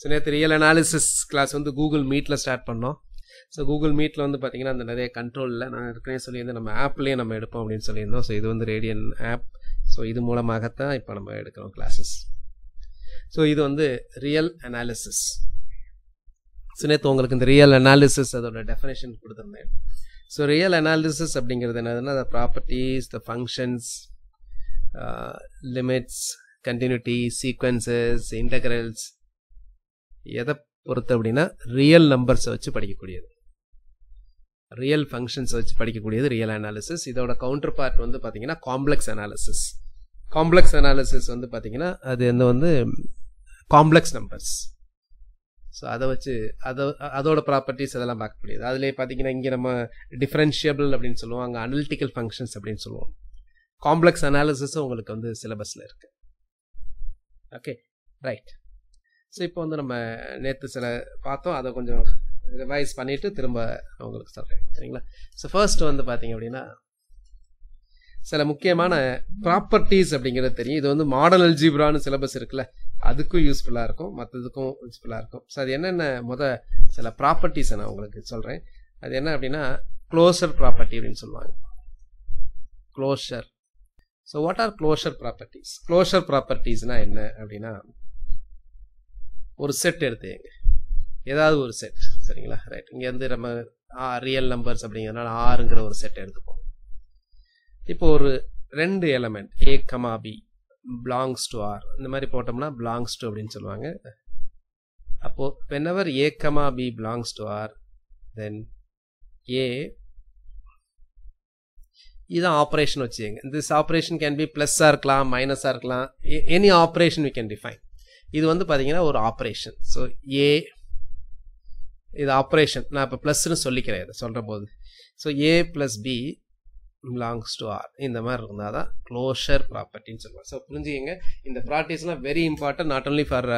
So நேற்று real analysis class வந்து Google மீட்டில் ஸ்டார்ட் பண்ணோம். ஸோ கூகுள் மீட்டில் வந்து பார்த்தீங்கன்னா அந்த நிறைய கண்ட்ரோலில் நான் ஏற்கனவே சொல்லியிருந்தேன், நம்ம ஆப்லேயே நம்ம எடுப்போம் அப்படின்னு சொல்லியிருந்தோம். ஸோ இது வந்து ரேடியன் ஆப். ஸோ இது மூலமாகத்தான் இப்போ நம்ம எடுக்கிறோம் கிளாஸஸ். ஸோ இது வந்து ரியல் அனாலிசிஸ். ஸோ நேற்று உங்களுக்கு இந்த ரியல் அனாலிசிஸ் அதோட டெஃபினேஷன் கொடுத்துருந்தேன். ஸோ ரியல் அனாலிசிஸ் அப்படிங்கிறது என்னதுன்னா, the properties, the functions, limits, continuity, sequences, integrals, எதை பொறுத்து அப்படின்னா ரியல் நம்பர்ஸை வச்சு படிக்கக்கூடியது, ரியல் ஃபங்க்ஷன்ஸை வச்சு படிக்கக்கூடியது ரியல் அனாலிசிஸ். இதோட கவுண்டர் பார்ட் வந்து பார்த்தீங்கன்னா காம்ப்ளெக்ஸ் அனாலிசிஸ். காம்ப்ளெக்ஸ் அனாலிசிஸ் வந்து பார்த்தீங்கன்னா அது வந்து காம்ப்ளெக்ஸ் நம்பர்ஸ். ஸோ அதை வச்சு அதோட ப்ராப்பர்ட்டிஸ் அதெல்லாம் பார்க்க முடியாது. அதுலேயே பார்த்தீங்கன்னா இங்கே நம்ம டிஃப்ரென்ஷியபிள் அப்படின்னு சொல்லுவோம், அங்கே அனலிட்டிக்கல் ஃபங்க்ஷன்ஸ் அப்படின்னு சொல்லுவோம். காம்ப்ளெக்ஸ் அனாலிசிஸும் உங்களுக்கு வந்து சிலபஸில் இருக்கு. Okay, right. ஸோ இப்போ வந்து நம்ம நேற்று சில பார்த்தோம், அதை கொஞ்சம் ரிவைஸ் பண்ணிவிட்டு திரும்ப உங்களுக்கு சொல்கிறேன், சரிங்களா? ஸோ ஃபர்ஸ்ட் வந்து பார்த்தீங்க அப்படின்னா சில முக்கியமான ப்ராப்பர்ட்டிஸ் அப்படிங்கிறது தெரியும். இது வந்து மாடர்ன் அல்ஜிப்ரான்னு சிலபஸ் இருக்குல்ல, அதுக்கும் யூஸ்ஃபுல்லாக இருக்கும், மற்றதுக்கும் யூஸ்ஃபுல்லாக இருக்கும். ஸோ அது என்னென்ன சில ப்ராப்பர்ட்டிஸை நான் உங்களுக்கு சொல்கிறேன். அது என்ன அப்படின்னா க்ளோஷர் ப்ராப்பர்ட்டி அப்படின்னு சொல்லுவாங்க. Closure. So what are closure properties? Closure ப்ராப்பர்ட்டிஸ்னால் என்ன அப்படின்னா, ஒரு செட் எடுத்துங்க, ஏதாவது ஒரு செட், சரிங்களா? ரைட். இங்கே வந்து நம்ம ரியல் நம்பர்ஸ் அப்படிங்கிறதுனால ஆறுங்கிற ஒரு செட் எடுத்துப்போம். இப்போ ஒரு ரெண்டு element A, B belongs to R இந்த மாதிரி போட்டோம்னா belongs to அப்படின்னு சொல்லுவாங்க. அப்போ whenever A, B belongs to R, then A இதான் ஆப்ரேஷன் வச்சுங்க. this operation can be +ஆ இருக்கலாம், மைனஸாக இருக்கலாம், any operation we can define. இது வந்து பார்த்தீங்கன்னா ஒரு ஆப்ரேஷன். ஸோ ஏ இது ஆப்ரேஷன், நான் இப்போ ப்ளஸ்ன்னு சொல்லிக்கிறேன் இதை சொல்கிற போது. So A + B belongs to R இந்த மாதிரி இருந்தால் தான் க்ளோஷர் ப்ராப்பர்ட்டின்னு சொல்லுவாங்க. ஸோ புரிஞ்சுக்கங்க, இந்த ப்ராப்பர்ட்டிஸ்லாம் very important, not only for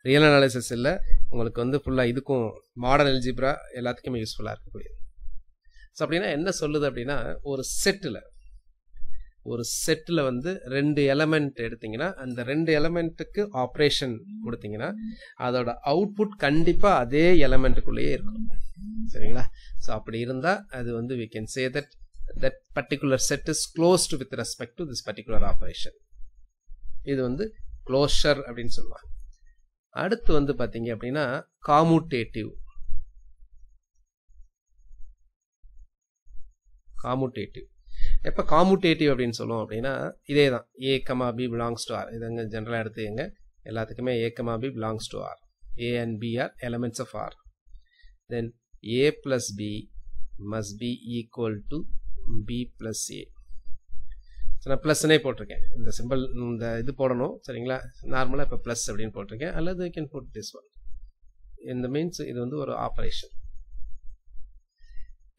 real analysis இல்லை, உங்களுக்கு வந்து ஃபுல்லாக இதுக்கும் மாடர்ன் அல்ஜிப்ரா எல்லாத்துக்குமே யூஸ்ஃபுல்லாக இருக்கக்கூடியது. ஸோ அப்படின்னா என்ன சொல்லுது அப்படின்னா, ஒரு செட்டில் வந்து ரெண்டு எலமெண்ட் எடுத்தீங்கன்னா அந்த ரெண்டு எலமெண்ட்டுக்கு ஆப்ரேஷன் கொடுத்தீங்கன்னா அதோட அவுட்புட் கண்டிப்பாக அதே எலமெண்ட்டுக்குள்ளேயே இருக்கும், சரிங்களா? ஸோ அப்படி இருந்தால் அது வந்து we can say that particular set is closed with respect to this particular operation. இது வந்து க்ளோஷர் அப்படின்னு சொல்லுவாங்க. அடுத்து வந்து பார்த்தீங்க அப்படின்னா காமுட்டேட்டிவ். எப்போ காமுட்டேட்டிவ் அப்படின்னு சொல்லுவோம் அப்படின்னா இதே தான் A, B belongs to R. இது அங்கே ஜென்ரலாக எடுத்துக்கங்க, எல்லாத்துக்குமே A, B belongs to R. A and B are elements of R. Then A plus B must be equal to B plus A. So நான் ப்ளஸ்னே போட்டிருக்கேன், இந்த சிம்பிள் இந்த இது போடணும், சரிங்களா? நார்மலாக இப்போ ப்ளஸ் அப்படின்னு போட்டிருக்கேன், அல்லது you can put this one. இந்த மீன்ஸ் இது வந்து ஒரு ஆப்ரேஷன்.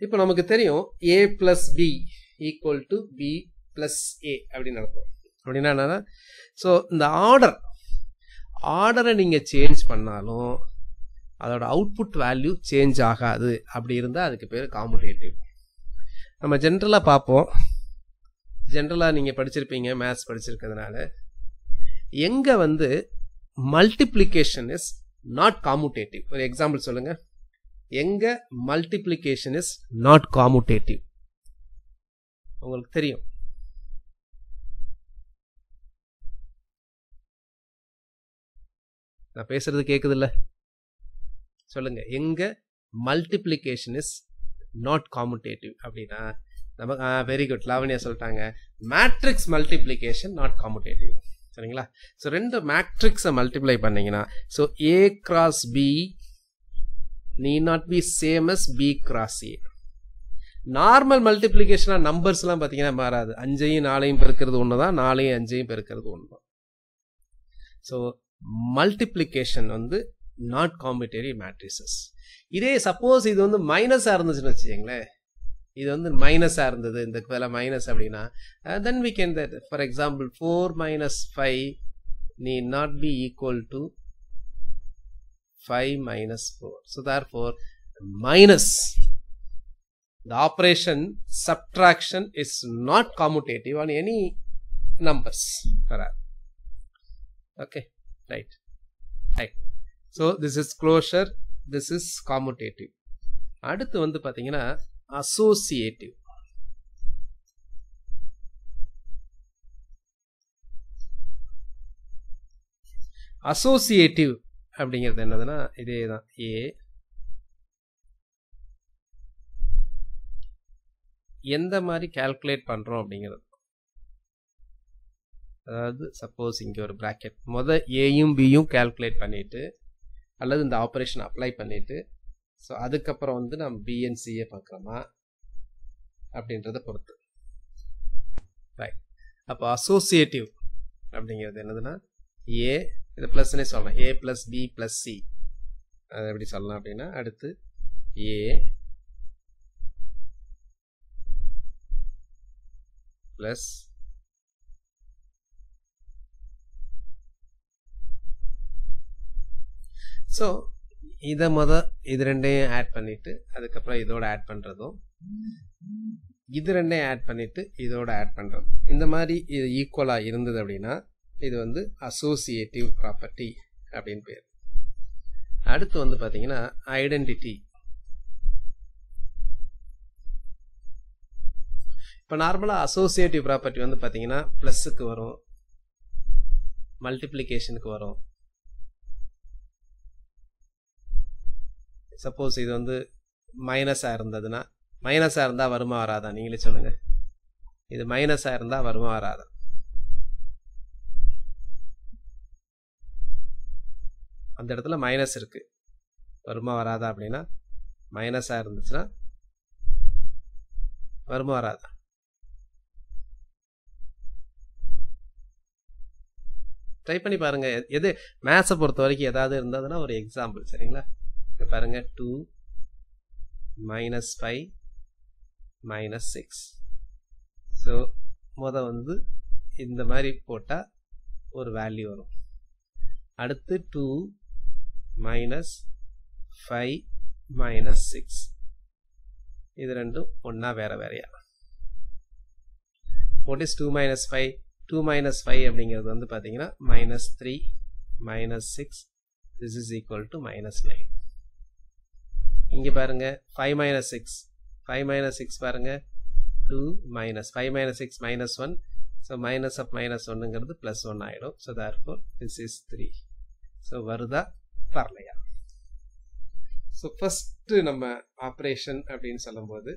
இப்போ நமக்கு தெரியும் A plus B equal to B plus A அப்படின்னு நடக்கும். அப்படின்னா என்னன்னா, ஸோ இந்த ஆர்டரை நீங்கள் சேஞ்ச் பண்ணாலும் அதோட அவுட்புட் வேல்யூ சேஞ்ச் ஆகாது. அப்படி இருந்தால் அதுக்கு பேர் காமுட்டேட்டிவ். நம்ம ஜென்ரலாக பார்ப்போம், ஜென்ரலாக நீங்கள் படிச்சிருப்பீங்க, மேத்ஸ் படிச்சிருக்கிறதுனால எங்கே வந்து மல்டிப்ளிகேஷன் இஸ் நாட் காமுட்டேட்டிவ். ஒரு எக்ஸாம்பிள் சொல்லுங்கள், எங்கே மல்டிப்ளிகேஷன் இஸ் நாட் காமுட்டேட்டிவ் உங்களுக்கு தெரியும்? நான் பேசுறது கேக்குது இல்ல? சொல்லுங்க, எங்க மல்டிப்ளிகேஷன் இஸ் நாட் காமுட்டேட்டிவ் அப்படின்னா நமக்கு வெரி குட், லாவண்யா சொல்லிட்டாங்க, மேட்ரிக்ஸ் மல்டிப்ளிகேஷன் நாட் காமுட்டேட்டிவ், சரிங்களா? ஸோ ரெண்டு மேட்ரிக்ஸை மல்டிப்ளை பண்ணீங்கன்னா so A cross B need not be same as B cross A. Normal மல்டிப்ளிகேஷனா நம்பர்ஸ்லாம் பார்த்தீங்கன்னா மாறாது, 5ஐயும் 4ஐயும் பெருக்கிறது ஒன்று தான், 4ஐயும் 5ஐயும் பெருக்கிறது ஒன்று தான். ஸோ மல்டிப்ளிகேஷன் வந்து நாட் காமுட்டேட்டிவ் மேட்ரிசஸ். இதே சப்போஸ் இது வந்து மைனஸாக இருந்துச்சுன்னு வச்சுக்கோங்களேன், இது வந்து மைனஸாக இருந்தது, இந்த வேலை மைனஸ் அப்படின்னா then we can that for example 4 minus 5 need not be equal to 5 minus 4. So therefore minus, the operation subtraction is not commutative on any numbers. Okay, right. So this is closure, this is commutative. அடுத்து வந்து பார்த்தீங்கன்னா associative. Associative அப்படிங்கிறது என்னதுன்னா இதே தான், ஏ எந்த மாதிரி calculate பண்ணுறோம் அப்படிங்கிறது. அதாவது சப்போஸ் இங்கே ஒரு ப்ராக்கெட் ஏயும் பியும் கால்குலேட் பண்ணிவிட்டு அல்லது இந்த ஆப்ரேஷன் அப்ளை பண்ணிவிட்டு ஸோ அதுக்கப்புறம் வந்து நம்ம பிஎன்சியை பார்க்குறோமா அப்படின்றத பொறுத்து. ரைட். அப்போ அசோசியேட்டிவ் அப்படிங்கிறது என்னதுன்னா ஏ, இது ப்ளஸ்னே சொல்லலாம், ஏ ப்ளஸ் பி ப்ளஸ் சி. அதை எப்படி சொல்லலாம் அப்படின்னா அடுத்து ஏ ப்ளஸ் ஸோ இதை இது ரெண்டையும் ஆட் பண்ணிட்டு அதுக்கப்புறம் இதோட ஆட் பண்ணுறதும், இது ரெண்டையும் ஆட் பண்ணிட்டு இதோட ஆட் பண்ணுறதும், இந்த மாதிரி இது ஈக்குவலாக இருந்தது அப்படின்னா இது வந்து அசோசியேட்டிவ் ப்ராப்பர்ட்டி அப்படின்னு பேர். அடுத்து வந்து பார்த்தீங்கன்னா ஐடென்டிட்டி. இப்போ நார்மலாக அசோசியேட்டிவ் ப்ராப்பர்ட்டி வந்து பார்த்தீங்கன்னா ப்ளஸ்ஸுக்கு வரும், மல்டிப்ளிகேஷனுக்கு வரும். சப்போஸ் இது வந்து மைனஸாக இருந்ததுன்னா, மைனஸாக இருந்தால் வருமா வராதா நீங்களே சொல்லுங்கள். இது மைனஸாக இருந்தால் வருமா வராதா? அந்த இடத்துல மைனஸ் இருக்கு, வருமா வராதா அப்படின்னா மைனஸாக இருந்துச்சுன்னா வருமா வராதா? ட்ரை பண்ணி பாருங்க. எது மேத்ஸை பொறுத்த வரைக்கும் ஏதாவது இருந்ததுன்னா ஒரு எக்ஸாம்பிள், சரிங்களா? பாருங்க 2 - 5 - 6. ஸோ வந்து இந்த மாதிரி போட்டால் ஒரு வேல்யூ வரும். அடுத்து 2 - 5 - 6. இது ரெண்டும் ஒன்றா வேற வேறையா? What is 2 - 5? 2 - 5 அப்படிங்கிறது வந்து பார்த்தீங்கன்னா -3 - 6. This is equal to -9. இங்கே பாருங்க 5 - 6. 5 - 6 பாருங்க 2 - 5 - 6 -1. ஸோ மைனஸ் ஆஃப் -1ங்கிறது +1 ஆகிடும். So therefore this is 3. So வருதா வரலையா? ஸோ ஃபஸ்ட்டு நம்ம ஆப்ரேஷன் அப்படின்னு சொல்லும்போது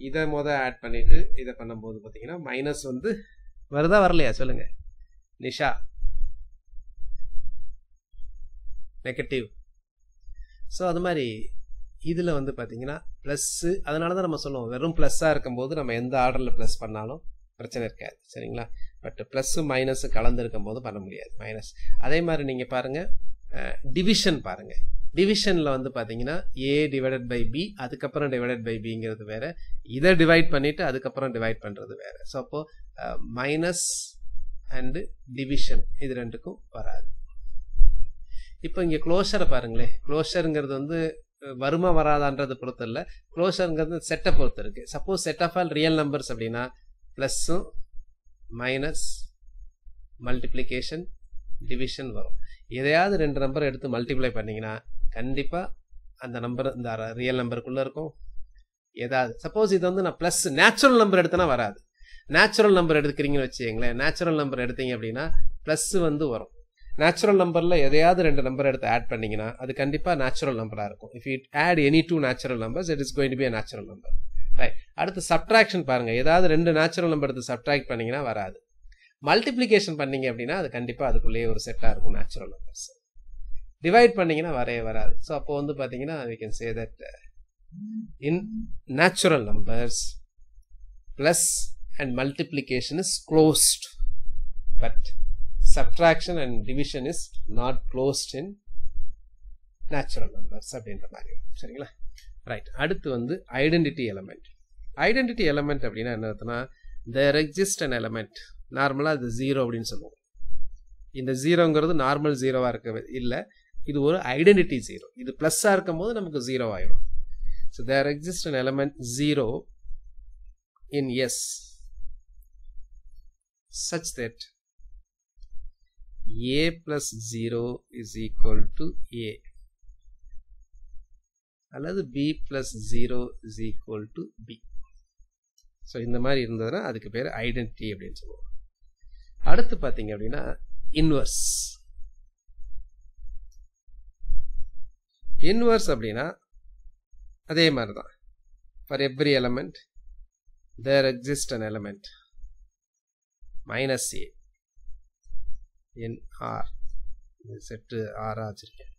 இதை ஆட் பண்ணிட்டு இதை பண்ணும்போது பார்த்தீங்கன்னா மைனஸ் வந்து வருதா வரலையா சொல்லுங்க நிஷா? நெகட்டிவ். ஸோ அது மாதிரி இதில் வந்து பார்த்தீங்கன்னா ப்ளஸ்ஸு, அதனால தான் நம்ம சொல்லுவோம் வெறும் ப்ளஸ்ஸாக இருக்கும்போது நம்ம எந்த ஆர்டரில் ப்ளஸ் பண்ணாலும் பிரச்சனை இருக்காது, சரிங்களா? பட் ப்ளஸ்ஸு மைனஸு கலந்துருக்கும் போது பண்ண முடியாது, மைனஸ். அதே மாதிரி நீங்கள் பாருங்கள் டிவிஷன் பாருங்கள். டிவிஷனில் வந்து பார்த்தீங்கன்னா a டிவைடட் பை b, அதுக்கப்புறம் டிவைடட் பை பிங்கிறது வேறு, இதை டிவைட் பண்ணிவிட்டு அதுக்கப்புறம் டிவைட் பண்ணுறது வேறு. ஸோ அப்போது மைனஸ் அண்டு டிவிஷன் இது ரெண்டுக்கும் வராது. இப்போ இங்கே க்ளோஷரை பாருங்களேன். க்ளோஷருங்கிறது வந்து வருமா வராதான்றது பொறுத்து இல்லை, க்ளோஷருங்கிறது செட்டை பொறுத்து இருக்குது. Suppose set of all real numbers அப்படின்னா ப்ளஸ்ஸும் மைனஸ் மல்டிப்ளிகேஷன் டிவிஷன் வரும். எதையாவது 2 நம்பர் எடுத்து மல்டிப்ளை பண்ணிங்கன்னா கண்டிப்பாக அந்த நம்பர் இந்த ரியல் நம்பருக்குள்ளே இருக்கும். ஏதாவது சப்போஸ் இது வந்து நான் ப்ளஸ் நேச்சுரல் நம்பர் எடுத்தனா வராது. நேச்சுரல் நம்பர் எடுக்கிறீங்கன்னு வச்சுங்களேன், நேச்சுரல் நம்பர் எடுத்தீங்க அப்படின்னா ப்ளஸ் வந்து வரும். நேச்சுரல் நம்பரில் எதையாவது 2 நம்பர் எடுத்து ஆட் பண்ணிங்கன்னா அது கண்டிப்பாக நேச்சுரல் நம்பராக இருக்கும். If you add any 2 natural numbers it is going to be a natural number, right? அடுத்து சப்ட்ராக்ஷன் பாருங்கள். ஏதாவது 2 நேச்சுரல் நம்பர் எடுத்து சப்ட்ராக்ட் பண்ணிங்கன்னா வராது. மல்டிப்ளிகேஷன் பண்ணீங்க அப்படின்னா அது கண்டிப்பாக அதுக்குள்ளேயே ஒரு செட்டாக இருக்கும் நேச்சுரல் நம்பர்ஸ். டிவைட் பண்ணிங்கன்னா வரவே வராது. ஸோ அப்போ வந்து பார்த்தீங்கன்னா we can say that in natural numbers plus and multiplication is closed, but subtraction and division is not closed in natural numbers அப்படின்ற மாதிரி, சரிங்களா? ரைட். அடுத்து வந்து ஐடென்டிட்டி எலமெண்ட். ஐடென்டிட்டி எலமெண்ட் அப்படின்னா என்ன அர்த்தம்னா there exists an element. நார்மலாக இது 0 அப்படின்னு சொல்லுவோம். இந்த 0ங்கிறது நார்மல் 0வாக இருக்க இல்லை, இது ஒரு ஐடென்டிட்டி 0. இது ப்ளஸ்ஸாக இருக்கும் போது நமக்கு 0 ஆயிடும். So there exists an element 0 in S such that a plus 0 is equal to a. அல்லது b plus 0 is equal to b. So இந்த மாதிரி இருந்ததுன்னா அதுக்கு பேர் ஐடென்டிட்டி அப்படின்னு சொல்லுவோம். அடுத்து பார்த்தீங்க அப்படின்னா இன்வர்ஸ். இன்வர்ஸ் அப்படின்னா அதே மாதிரி தான். For every element there exist an element minus a in R. Set ஆராக வச்சுருக்கேன்.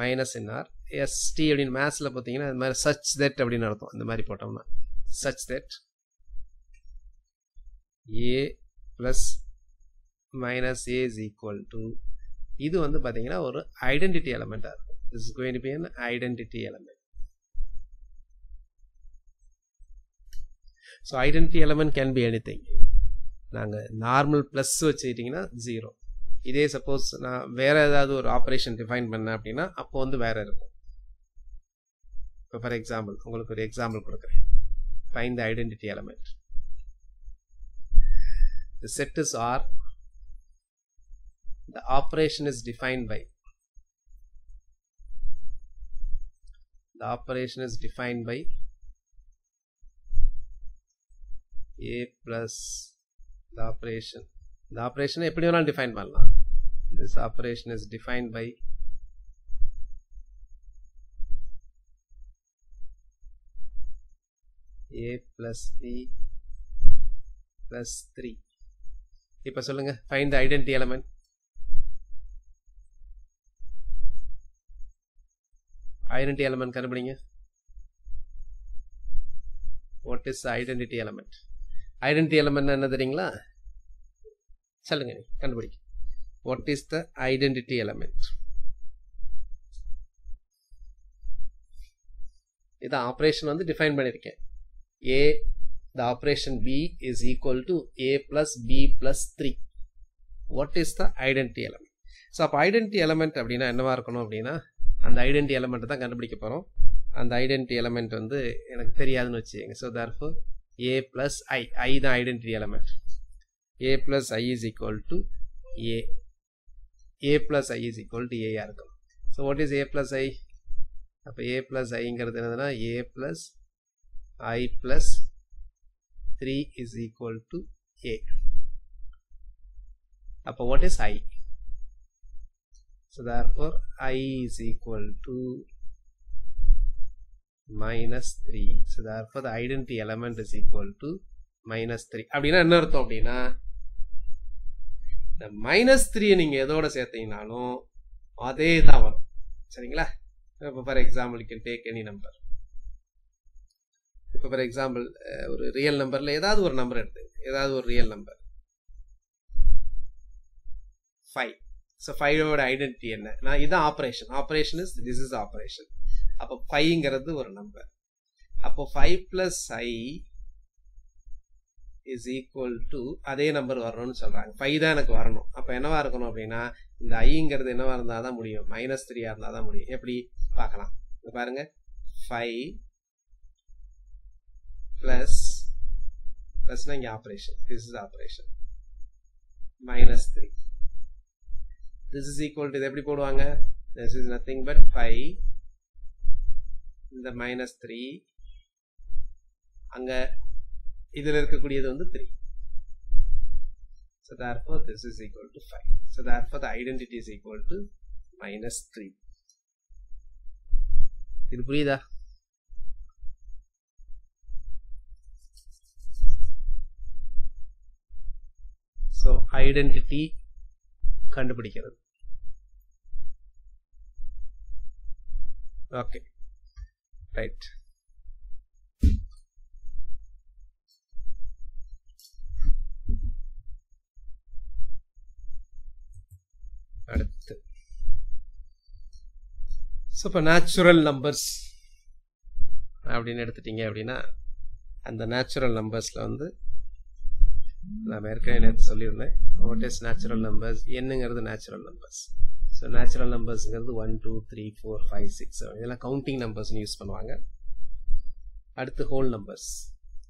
மைனஸ் இன் ஆர் எஸ்டி அப்படின்னு மேத்ஸில் பார்த்தீங்கன்னா அது மாதிரி சச் தட் அப்படின்னு அர்த்தம். இந்த மாதிரி போட்டோம்னா such that a plus minus a is equal to, இது வந்து பார்த்தீங்கன்னா ஒரு ஐடென்டிட்டி எலமெண்ட்டாக இருக்கும். This is going to be an identity element. So identity element can be anything. நாங்கள் நார்மல் ப்ளஸ் வச்சுக்கிட்டிங்கன்னா 0. இதே சப்போஸ் நான் வேறு ஏதாவது ஒரு ஆப்ரேஷன் டிஃபைன் பண்ணேன் அப்படின்னா அப்போ வந்து வேறு இருக்கும். இப்போ ஃபார் எக்ஸாம்பிள் உங்களுக்கு ஒரு எக்ஸாம்பிள் கொடுக்குறேன். Find the identity element. The set is R. The operation is defined by. The operation is defined by a plus the operation. The operation எப்படி வேணாலும் define பண்ணலாம். This operation is defined by a plus b plus 3. இப்போ சொல்லுங்க, find the identity element. Identity element கண்டுபிடிங்க. What is the identity element? Identity element என்ன தெரியுங்களா? சொல்லுங்க, கண்டுபிடிங்க. What is the identity element? இது ஆபரேஷன் வந்து டிஃபைன் பண்ணிருக்கேன். A, the operation B is equal to A plus B plus 3. What is the identity element? So அப்போ identity element அப்படின்னா என்னவா இருக்கணும் அப்படின்னா, அந்த ஐடென்டி எலமெண்ட் தான் கண்டுபிடிக்க போகிறோம். அந்த ஐடென்டி எலமெண்ட் வந்து எனக்கு தெரியாதுன்னு வச்சுக்கோங்க. So therefore A plus I, I தான் identity element. A plus I is equal to A. A plus I is equal to A இருக்கும். So what is A plus I? அப்போ A plus Iங்கிறது என்னதுன்னா A plus I plus 3 is equal to A. அப்போ what is I? So therefore I is equal to minus 3. So therefore the identity element is equal to minus 3. அப்படின்னா என்ன அர்த்தம் அப்படின்னா, இந்த minus 3 நீங்க எதோட சேர்த்தீங்கனாலும் அதே தான் வரும். சரிங்களா? இப்போ for example you can take any number. இப்போ ஃபார் எக்ஸாம்பிள் ஒரு ரியல் நம்பர்ல ஏதாவது ஒரு நம்பர் எடுத்து, ஏதாவது ஒரு ரியல் நம்பர் 5. ஸோ 5ஓட ஐடென்டிட்டி என்ன? நான் இதுதான் operation. Operation is this is operation. அப்போ 5ங்கிறது ஒரு நம்பர். அப்போ 5 plus I is equal to அதே நம்பர் வரணும்னு சொல்றாங்க. 5 தான் எனக்கு வரணும். அப்போ என்னவா இருக்கணும் அப்படின்னா, இந்த ஐங்கிறது என்னவா இருந்தால் தான் முடியும், -3 இருந்தால் தான் முடியும். எப்படி பார்க்கலாம், இது பாருங்க. 5 பிளஸ் பிளஸ்னா இங்கே operation, this is operation, -3. This is equal to, இது எப்படி போடுவாங்க, this is nothing but 5 இந்த -3 அங்க இதுல இருக்கக்கூடியது வந்து 3. So therefore this is equal to 5. So therefore the identity is equal to -3. இது புரியுதா? So identity கண்டுபிடிக்கிறது. Okay, right. அடுத்து இப்போ நேச்சுரல் நம்பர்ஸ் அப்படின்னு எடுத்துட்டீங்க அப்படின்னா, அந்த நேச்சுரல் நம்பர்ஸ்ல வந்து நான் ஏற்கனவே நேற்று சொல்லியிருந்தேன். What is natural numbers? என்னங்கிறது நேச்சுரல் நம்பர்ஸ். ஸோ நேச்சுரல் நம்பர்ஸ்ங்கிறது 1 2 3 4 5 6 7 இதெல்லாம் கவுண்டிங் நம்பர்ஸ்னு யூஸ் பண்ணுவாங்க. அடுத்து ஹோல் நம்பர்ஸ்,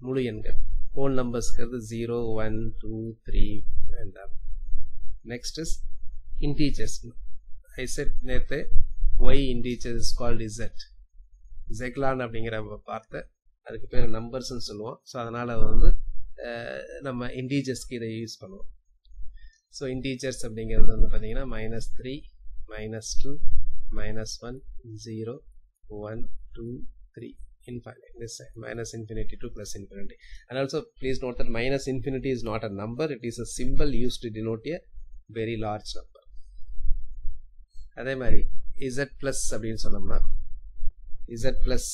முழு எண்கள். ஹோல் நம்பர்ஸ்ங்கிறது 0 1 2 3 வேண்டாம். Next is integers. I said நேற்று why integer is called Z. ஜெக்லான் அப்படிங்கிற பார்த்த அதுக்கு பேர் நம்பர்ஸ்ன்னு சொல்லுவோம். ஸோ அதனால் வந்து நம்ம இன்டீஜர்ஸ்க்கு இதை யூஸ் பண்ணுவோம். ஸோ இன்டீஜர்ஸ் அப்படிங்கிறது வந்து பார்த்தீங்கன்னா -3 -2 -1 0 1 2 3 infinite. This side -infinity to +infinity. And also please note that -infinity is not a number, it is a symbol used to denote a very large number. அதே மாதிரி z plus அப்படின்னு சொன்னோம்னா z plus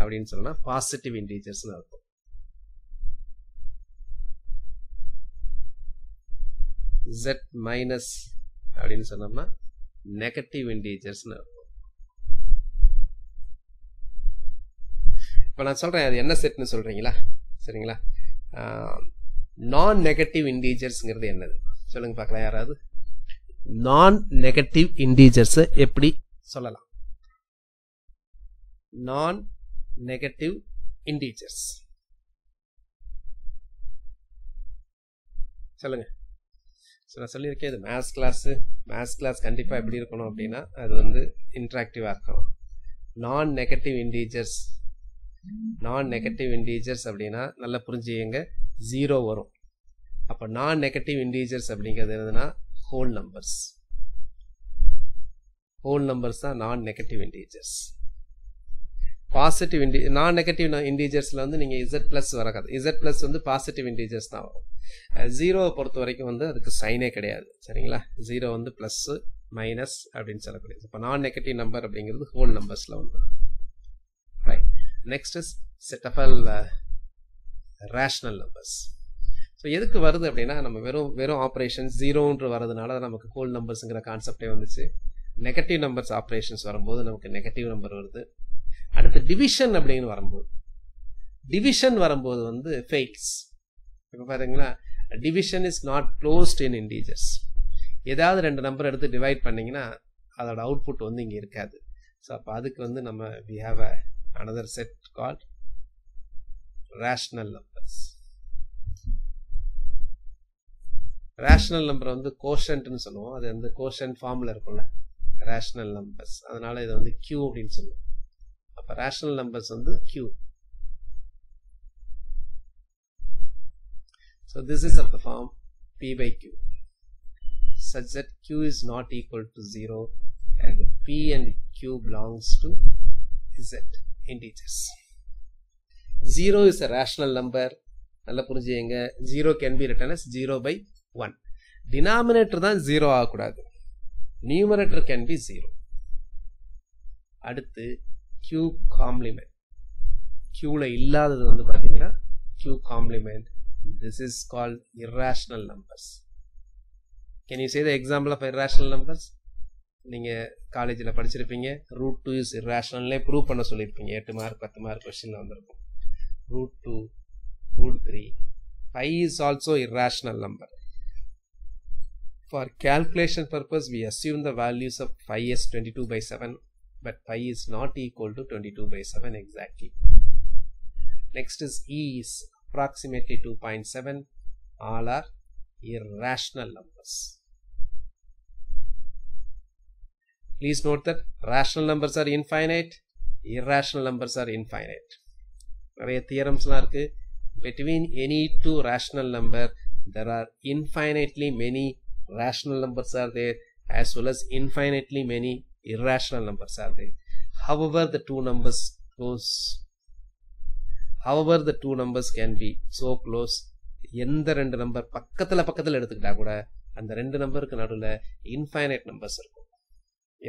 அப்படின்னு சொன்னா positive இன்டீஜர்ஸ்னு அர்த்தம். z minus அப்படின்னு சொன்னோம்னா negative இன்டீஜர்ஸ்னு அர்த்தம். இப்போ நான் சொல்றேன் அது என்ன செட்னு சொல்றீங்களா? சரிங்களா? நான் நெகட்டிவ் இன்டீஜர்ஸ்ங்கிறது என்னது சொல்லுங்க பார்க்கலாம். யாராவது நான் நெகட்டிவ் இன்டீஜர்ஸ் எப்படி சொல்லலாம்? நான் நெகட்டிவ் இன்டீஜர்ஸ் சொல்லுங்க. ஸோ நான் சொல்லியிருக்கேன் இது மேத்ஸ் கிளாஸ் கண்டிப்பாக எப்படி இருக்கணும் அப்படின்னா அது வந்து இன்ட்ராக்டிவாக இருக்கணும். நான் நெகட்டிவ் இன்டீஜர்ஸ் அப்படின்னா நல்லா புரிஞ்சுங்க, 0 வரும். அப்போ நான் நெகட்டிவ் இன்டீஜர்ஸ் அப்படிங்கிறது என்னதுன்னா ஹோல் நம்பர்ஸ் தான் நான் நெகட்டிவ் இன்டீஜர்ஸ். பாசிட்டிவ் நான் நெகட்டிவ் இன்டீஜர்ஸில் வந்து நீங்கள் இசட் ப்ளஸ் வராது. இசட் ப்ளஸ் வந்து பாசிட்டிவ் இன்டீஜர்ஸ் தான் வரும். 0 பொறுத்த வரைக்கும் வந்து அதுக்கு சைனே கிடையாது. சரிங்களா? 0 வந்து ப்ளஸ் மைனஸ் அப்படின்னு சொல்லக்கூடியது. இப்போ நான் நெகட்டிவ் நம்பர் அப்படிங்கிறது ஹோல் நம்பர்ஸில் வந்து. Right. Next is set of all rational numbers. So எதுக்கு வருது அப்படின்னா நம்ம வெறும் ஆப்ரேஷன்ஸ் 0ன்று வரதுனால நமக்கு ஹோல் நம்பர்ஸுங்கிற கான்செப்டே வந்துச்சு. நெகட்டிவ் நம்பர்ஸ் ஆப்ரேஷன்ஸ் வரும்போது நமக்கு நெகட்டிவ் நம்பர் வருது. அடுத்து டிவிஷன் அப்படின்னு வரும்போது வந்து ஃபெயில்ஸ். இப்போ பாத்தீங்கன்னா division is not closed in integers. ஏதாவது 2 நம்பர் எடுத்து டிவைட் பண்ணீங்கன்னா அதோட அவுட்புட் வந்து இங்கே இருக்காது. ஸோ அப்போ அதுக்கு வந்து நம்ம we have another set called rational numbers. Rational number வந்து கோஷன்ட்னு சொல்லுவோம். அது வந்து கோஷன்ட் ஃபார்ம்ல இருக்கும்ல ரேஷனல் நம்பர்ஸ். அதனால இது வந்து Q அப்படின்னு சொல்லுவோம். அப்போ ரேஷனல் நம்பர்ஸ் வந்து Q. So this is of the form P by Q such that Q is not equal to 0 and P and Q belongs to Z integers. 0 is a rational number. நல்லா புரிஞ்சுங்க. 0 can be written as 0 by 1. Denominator தான் 0 ஆகக்கூடாது. Numerator can be 0. அடுத்து Q complement. Qல இல்லாதது வந்து பார்த்தீங்கன்னா Q complement. This is called irrational numbers. Can you say the example of irrational numbers? நீங்க காலேஜ்ல படிச்சிருப்பீங்க. √2 is irrational ப்ரூவ் பண்ண சொல்லியிருப்பீங்க. 8 மார்க் 10 மார்க் क्वेश्चनல வந்திருக்கும். √2 √3 pi is also irrational number. For calculation purpose we assume the values of pi is 22/7, but pi is not equal to 22/7 exactly. Next is E is approximately 2.7. All are irrational numbers. Please note that rational numbers are infinite, irrational numbers are infinite. நிறைய தியரம்ஸ்லாம் இருக்கு. Between any two rational number there are infinitely many rational numbers are there as well as infinitely many irrational numbers are there. However the two numbers can be so close. எந்த 2 number பக்கத்துல எடுத்துக்கிட்டா கூட அந்த 2 நம்பருக்கு நடுவில் infinite numbers இருக்கும்.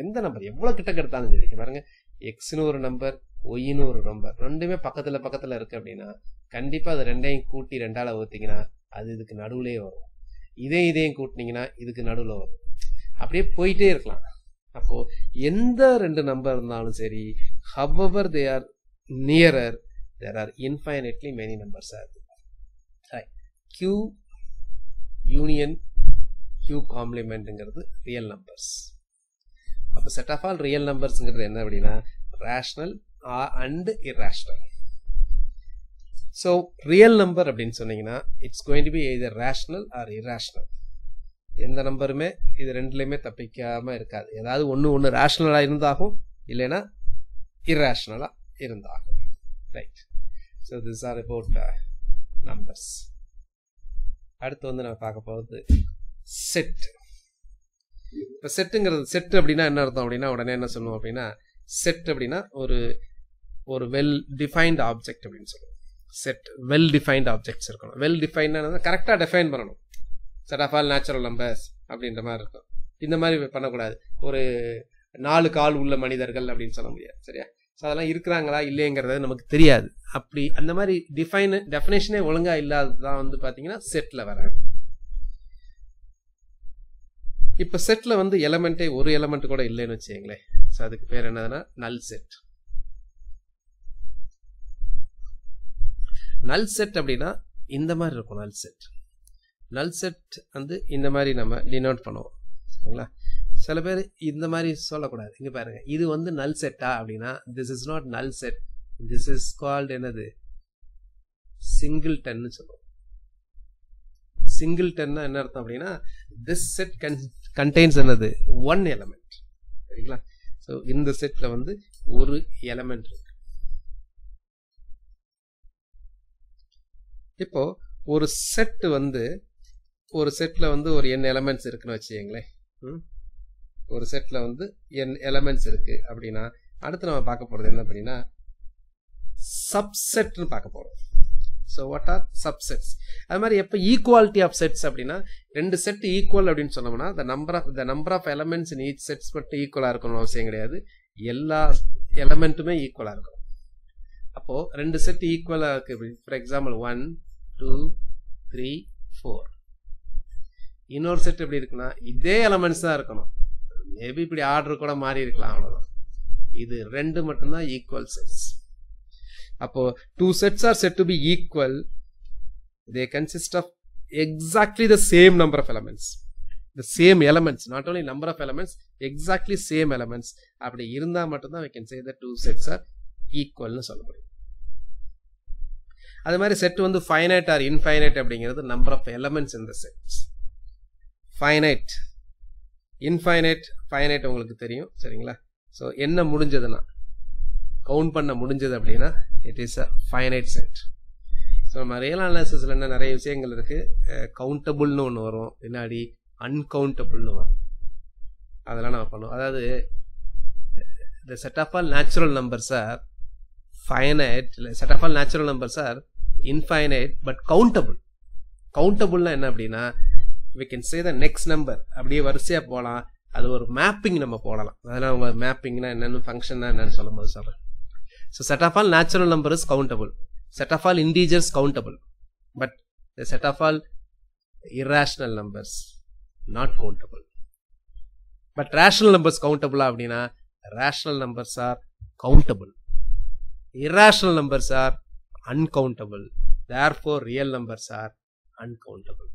எந்த number எவ்வளவு கிட்ட எடுத்தாலும் சரி பாருங்க, எக்ஸ்னு ஒரு நம்பர் ஒய்னு ஒரு நம்பர் ரெண்டுமே பக்கத்துல இருக்கு அப்படின்னா கண்டிப்பா அது ரெண்டையும் கூட்டி 2ஆல வகுத்தீங்கன்னா அது இதுக்கு நடுவுலயே வரும். இதையும் கூட்டினீங்கன்னா இதுக்கு நடுவுல வரும். அப்படியே போயிட்டே இருக்கலாம். அப்போ எந்த 2 நம்பர் இருந்தாலும் சரி, however they are nearer, there are infinitely many numbers are there. Right. Q union Q complementங்கிறது ரியல் நம்பர்ஸ். அப்போ செட் ஆஃப் ஆல் ரியல் நம்பர்ஸ்ங்கிறது என்ன அப்படின்னா rational and irrational. So real number அப்படின்னு சொன்னீங்கன்னா it's going to be either rational or irrational. எந்த நம்பருமே இது ரெண்டுலையுமே தப்பிக்காம இருக்காது. ஏதாவது ஒன்று ரேஷனலாக இருந்தாகும், இல்லைன்னா irrational இருந்தாகும். Right. So this are about numbers. அடுத்து வந்து நம்ம பார்க்க போகிறது செட். இப்போ செட்டுங்கிறது, செட் அப்படின்னா என்ன அர்த்தம் அப்படின்னா உடனே என்ன சொல்லுவோம் அப்படின்னா, செட் அப்படின்னா ஒரு வெல் டிஃபைன்ட் ஆப்ஜெக்ட் அப்படின்னு சொல்லுவோம். செட் வெல் டிஃபைன்ட் ஆப்ஜெக்ட்ஸ் இருக்கணும். வெல் டிஃபைன்ட் கரெக்டாக டிஃபைன் பண்ணணும். Set of all natural numbers அப்படின்ற மாதிரி இருக்கும். இந்த மாதிரி பண்ணக்கூடாது. ஒரு 4 கால் உள்ள மனிதர்கள் அப்படின்னு சொல்ல முடியாது. சரியா? ஸோ அதெல்லாம் இருக்கிறாங்களா இல்லைங்கிறது நமக்கு தெரியாது. அப்படி அந்த மாதிரி டெஃபினேஷனே ஒழுங்காக இல்லாததான் வந்து பார்த்தீங்கன்னா செட்டில் வராது. இப்போ செட்டில் வந்து எலமெண்ட்டே ஒரு எலமெண்ட் கூட இல்லைன்னு வச்சுங்களேன். ஸோ அதுக்கு பேர் என்னதுன்னா நல் செட். நல் செட் அப்படின்னா இந்த மாதிரி இருக்கும். நல் செட், நல் செட் வந்து இந்த மாதிரி நம்ம டினோட் பண்ணுவோம். சரிங்களா? சில பேர் இந்த மாதிரி சொல்லக்கூடாது. இங்க பாருங்க, இது வந்து நல் செட்டா அப்படின்னா திஸ் இஸ் நாட் நல் செட், திஸ் இஸ் கால்ட் என்னது, சிங்கிள்டன் சொல்லுவோம். சிங்கிள்டன் என்ன அர்த்தம் அப்படின்னா திஸ் செட் கண்டெய்ன்ஸ் என்னது, ஒன் எலமெண்ட். சரிங்களா? ஸோ இந்த செட்ல வந்து ஒரு எலமெண்ட் இருக்கு. இப்போ ஒரு செட் வந்து ஒரு செட்ல வந்து ஒரு n எலமெண்ட்ஸ் இருக்குன்னு வச்சுக்கங்களேன். ஒரு செட்ல வந்து n எலமெண்ட்ஸ் இருக்கு அப்படின்னா அடுத்து நம்ம பார்க்க போறது என்ன அப்படின்னா சப்செட்னு பார்க்க போறோம். So what R subsets? அது மாதிரி எப்போ ஈக்குவாலிட்டி ஆஃப் செட்ஸ் அப்படின்னா ரெண்டு செட் ஈக்குவல் அப்படின்னு சொன்னோம்னா the number of elements in each sets மட்டும் ஈக்குவலா இருக்கணும் அவசியம் கிடையாது. எல்லா எலமெண்ட்டுமே ஈக்குவலா இருக்கணும். அப்போ ரெண்டு செட் ஈக்குவலா இருக்கு. For example 1 2 3 4. இன்னொரு செட் எப்படி இருக்குன்னா இதே எலமெண்ட்ஸ் தான் இருக்கணும். மேபி இப்படி ஆர்டர் கூட மாறி இருக்கலாம், அவ்வளவுதான். இது ரெண்டு மட்டும்தான் ஈக்குவல் செட்ஸ். அப்போ two sets are said to be equal. They consist of exactly the same number of elements. The same elements, not only number of elements, exactly same elements. அப்படி இருந்தா மட்டும்தான் we can say that two sets are equal னு சொல்ல முடியும். அது மாதிரி set வந்து finite or infinite அப்படிங்கிறது number of elements in the sets. Finite, infinite, finite உங்களுக்கு தெரியும். சரிங்களா? ஸோ என்ன முடிஞ்சதுன்னா கவுண்ட் பண்ண முடிஞ்சது அப்படின்னா it is a finite set. So நம்ம ரியல் அனாலிசிஸ்ல என்ன நிறைய விஷயங்கள் இருக்கு. கவுண்டபுள்னு ஒன்று வரும், பின்னாடி அன்கவுண்டபுள்னு வரும். அதெல்லாம் நம்ம பண்ணுவோம். அதாவது the set of all natural numbers are finite, set of all natural numbers are infinite but countable. கவுண்டபுள்னா என்ன அப்படின்னா we can say the next number அப்படியே வரிசையா போகலாம். அது ஒரு மேப்பிங் நம்ம போடலாம். அதெல்லாம் உங்க மேப்பிங்னா என்னன்னு, ஃபங்க்ஷன்னா என்னன்னு சொல்லும் போது சொல்றேன். So set of all natural number is countable. Set of all integers countable. But the set of all irrational numbers not countable. But rational numbers countable அப்படின்னா rational numbers are countable. Irrational numbers are uncountable. Therefore real numbers are uncountable.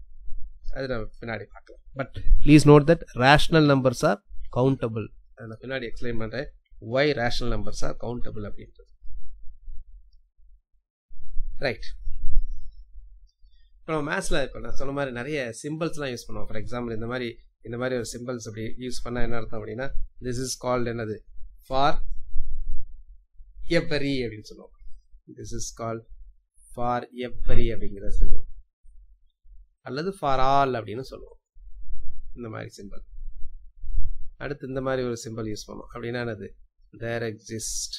அது நம்ம பின்னாடி பார்க்கலாம். But please note that rational numbers are countable. அதை பின்னாடி explain பண்றேன் why rational numbers are countable அப்படின்றது. Right. இப்போ நம்ம மேத்ஸ்ல இப்போ நான் சொன்ன மாதிரி நிறைய சிம்பிள்ஸ்லாம் யூஸ் பண்ணுவோம். ஃபார் எக்ஸாம்பிள் இந்த மாதிரி ஒரு சிம்பிள்ஸ் அப்படி யூஸ் பண்ணால் என்ன அர்த்தம் அப்படின்னா திஸ் இஸ் கால்டு என்னது, ஃபார் எவரி அப்படின்னு சொல்லுவோம். This is called for every அப்படிங்கிறத சொல்லுவோம், அல்லது ஃபார் ஆல் அப்படின்னு சொல்லுவோம். இந்த மாதிரி சிம்பிள். அடுத்து இந்த மாதிரி ஒரு சிம்பிள் யூஸ் பண்ணுவோம். அப்படின்னா என்னது, there exist.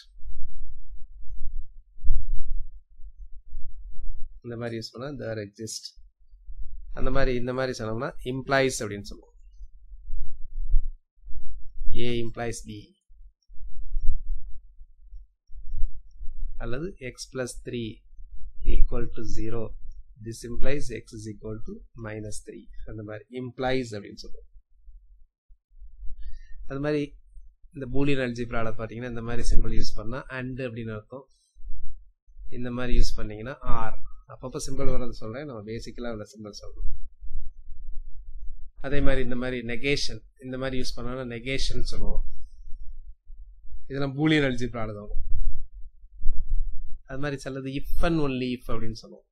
இந்த மாதிரி யூஸ் பண்ணா there exist. அந்த மாதிரி இந்த மாதிரி சொன்னோம்னா implies அப்படின்னு சொல்லுவோம். A implies B, அல்லது x plus 3 equal to 0. This implies x is equal to minus 3. அந்த மாதிரி implies அப்படின்னு சொல்லுவோம். அது மாதிரி இந்த பூலியன் அல்ஜிப்ரால பார்த்தீங்கன்னா இந்த மாதிரி சிம்பிள் யூஸ் பண்ணா அண்ட் அப்படின்னு அர்த்தம். இந்த மாதிரி யூஸ் பண்ணீங்கன்னா ஆர். அப்பப்போ சிம்பிள் வரது சொல்றேன், நம்ம பேசிக்கலாக உள்ள சிம்பிள் சொல்றோம். அதே மாதிரி இந்த மாதிரி நெகேஷன், இந்த மாதிரி யூஸ் பண்ணா நெகேஷன் சொல்லுவோம். இதெல்லாம் பூலியன் அல்ஜிப்ரால தான். அது மாதிரி சிலது இஃப் அண்ட் ஒன்லி இஃப் அப்படின்னு சொல்லுவோம்.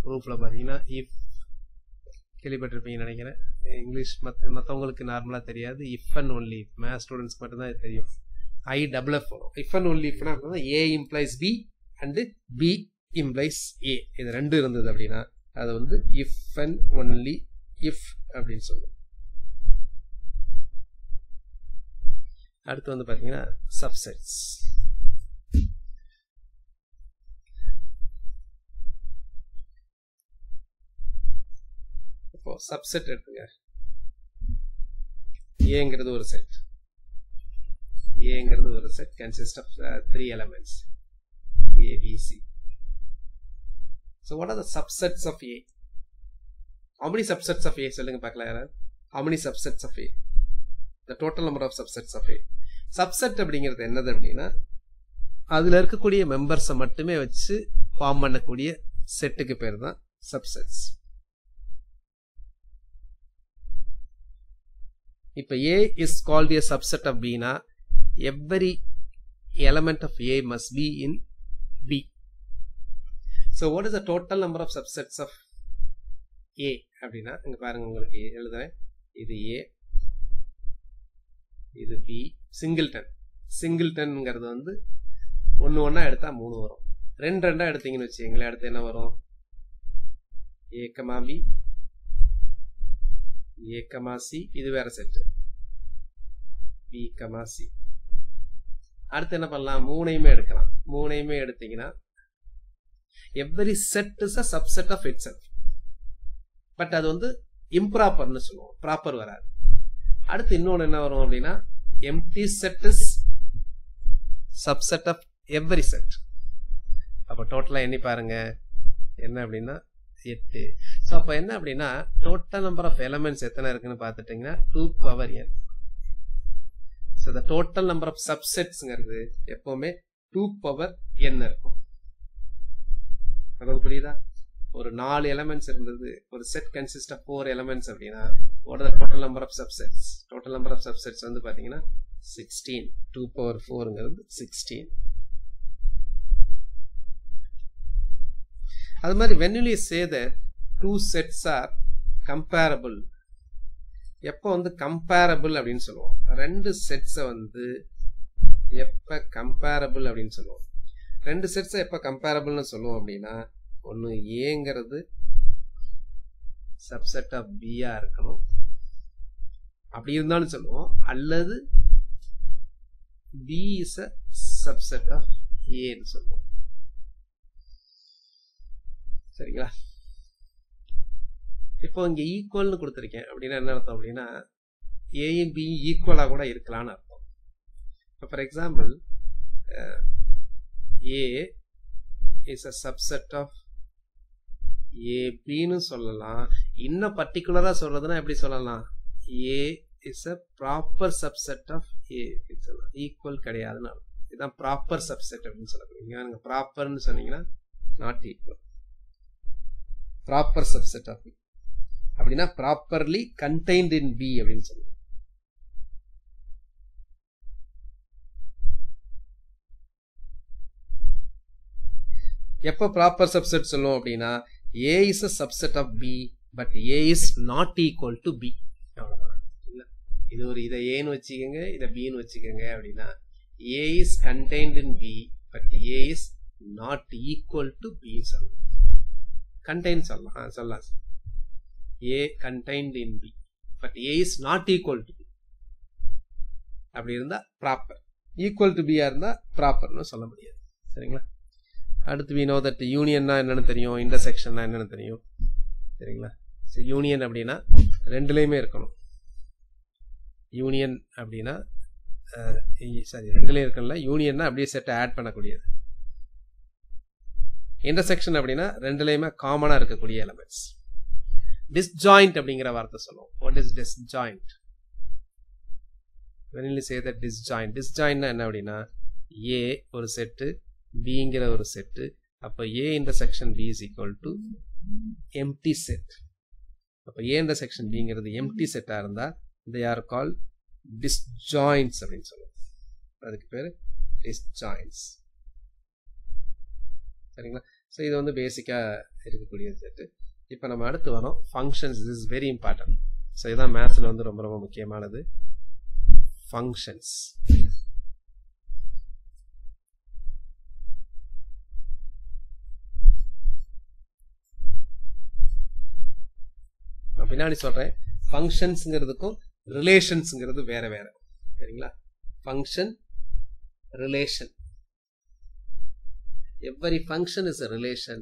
ப்ரூஃப்ல பார்த்தீங்கன்னா இஃப் கேள்விப்பட்டிருப்பீங்கன்னு நினைக்கிறேன். இங்கிலீஷ் மற்றவங்களுக்கு நார்மலாக தெரியாது. If and only if, maths ஸ்டூடெண்ட்ஸ்க்கு மட்டும்தான் தெரியும். I double F வரும். if and only if A implies B and B implies A. இது ரெண்டு இருந்தது அப்படின்னா அது வந்து if and only if அப்படின்னு சொல்லுவோம். அடுத்து வந்து பாத்தீங்கன்னா சப்செட்ஸ். இப்போ சப்செட் எடுத்துங்க. ஏங்கிறது ஒரு செட். ஏங்கிறது ஒரு set consists of 3 elements A, B, C. So what are the subsets of A? How many subsets of A? சொல்லுங்க பார்க்கலாம் யாராவது. How many subsets of A? The total number of subsets of A. Subset அப்படிங்கிறது என்னது அப்படின்னா அதுல இருக்கக்கூடிய மெம்பர்ஸை மட்டுமே வச்சு ஃபார்ம் பண்ணக்கூடிய செட்டுக்கு பேர் தான் சப்செட்ஸ். இப்போ A is called a subset of B னா every element of A must be in B. So what is the total number of subsets of A அப்படின்னா இங்க பாருங்க உங்களுக்கு எழுதுறேன். இது A, இது B, சிங்கிள்டன். சிங்கிள்டன்ங்கிறது வந்து ஒன்று ஒன்றா எடுத்தா 3 வரும். ரெண்டு ரெண்டா எடுத்தீங்கன்னு வச்சுக்கீங்களேன், அடுத்து என்ன வரும்? A, B, A, C, இது வேற செட்டு. B, C. அடுத்து என்ன பண்ணலாம்? மூணையுமே எடுக்கலாம். மூணையுமே எடுத்தீங்கன்னா every set is a subset of itself. But அது வந்து இம்ப்ராப்பர்னு சொல்லுவோம், ப்ராப்பர் வராது. அடுத்து இன்னொன்று என்ன வரும் அப்படின்னா empty set is subset of every set. அப்போ டோட்டலாக எண்ணி பாருங்க என்ன அப்படின்னா 8. ஸோ அப்போ என்ன அப்படின்னா டோட்டல் நம்பர் ஆஃப் எலமெண்ட்ஸ் எத்தனை இருக்குன்னு பார்த்துட்டிங்கன்னா 2n. So the total number of சப்செட்ஸ்ங்கிறது எப்பவுமே 2n இருக்கும். அதாவது புரியுதா? ஒரு 4 எலமெண்ட்ஸ் இருந்தது, ஒரு செட் கன்சிஸ்ட் ஆஃப் 4 எலமெண்ட்ஸ் அப்படின்னா what are the total number of subsets? Total number of subsets வந்து பாத்தீங்கன்னா 16. 2^4ங்கிறது 16. அது மாதிரி when you say that two sets are comparable, எப்போ வந்து comparable அப்படின்னு சொல்லுவோம்? ரெண்டு செட்ஸை வந்து எப்ப comparable அப்படின்னு சொல்லுவோம்? ரெண்டு செட்ஸை எப்ப comparableன்னு சொல்லுவோம் அப்படின்னா ஒன்று ஏங்கிறது சப்செட் ஆஃப் பியா இருக்கணும், அப்படி இருந்தாலும் சொல்லுவோம். அல்லது b is a subset of ஏன்னு சொல்லுவோம். சரிங்களா? இப்போ இங்க ஈக்குவல்னு கொடுத்துருக்கேன் அப்படின்னா என்ன அர்த்தம் அப்படின்னா ஏயும் பி ஈக்குவலா கூட இருக்கலாம்னு அர்த்தம். For example A is a subset of ஏபின்னு சொல்லலாம். இன்னும் பர்டிகுலரா சொல்றதுன்னா எப்படி சொல்லலாம்? A is a proper subset of A. Equal கிடையாதுன்னு இதுதான் ப்ராப்பர் சப்செட் அப்படின்னு சொல்லப்படுங்க. நீங்க ப்ராப்பர்னு சொன்னீங்கன்னா not equal. Proper subset of அப்படின்னா ப்ராப்பர்லி கண்டெய்ன்ட் இன் பி அப்படின்னு சொல்லுங்க. எப்போ ப்ராப்பர் சப்செட் சொல்லுவோம் அப்படின்னா A is a subset of B but A is not equal to B. இது ஒரு இதை ஏன்னு வச்சுக்கோங்க, இதை பின்னு வச்சுக்கோங்க. அப்படின்னா A is contained in B but A is not equal to B சொல்லலாம். contain சொல்லலாம். A contained in B but A is not equal to B. அப்படி இருந்தா ப்ராப்பர். ஈக்குவல் டு பியா இருந்தா ப்ராப்பர்னு சொல்ல முடியாது. சரிங்களா? அடுத்து we know that யூனியன்னா என்னன்னு தெரியும், இன்டர்செக்ஷன்னா என்னன்னு தெரியும். சரிங்களா? யூனியன் அப்படின்னா ரெண்டுலையுமே இருக்கணும். யூனியன் அப்படின்னா சரி ரெண்டுலையும் இருக்கல, யூனியன்னா அப்படியே செட்டை ஆட் பண்ணக்கூடியது. இன்டர்செக்ஷன் அப்படின்னா ரெண்டுலையுமே காமனா இருக்கக்கூடிய எலமெண்ட்ஸ். டிஸ்ஜாயிண்ட் அப்படிங்கிற வார்த்தை சொல்லுவோம். What is disjoint? when you say that disjoint என்ன அப்படின்னா A ஒரு செட்டு, Bங்கிற ஒரு செட்டு. அப்ப A intersection B is equal to empty set. அப்ப A intersection Bங்கிறது empty செட்டா இருந்தா they are called disjoints அப்படின்னு சொல்லுவோம். அதுக்கு பேரு disjoints. சரிங்களா? ஸோ இது வந்து பேசிக்கா இருக்கக்கூடிய செட்டு. இப்போ நம்ம அடுத்து வரோம் functions. This is very important. So இதுதான் மேத்ஸ்ல வந்து ரொம்ப ரொம்ப முக்கியமானது. ஃபங்க்ஷன்ஸ். நான் பின்னாடி சொல்றேன். ஃபங்க்ஷன்ஸ்ங்கிறதுக்கும் ரிலேஷன்ஸ்ங்கிறது வேற வேற. சரிங்களா? Function, relation. Every function is a relation,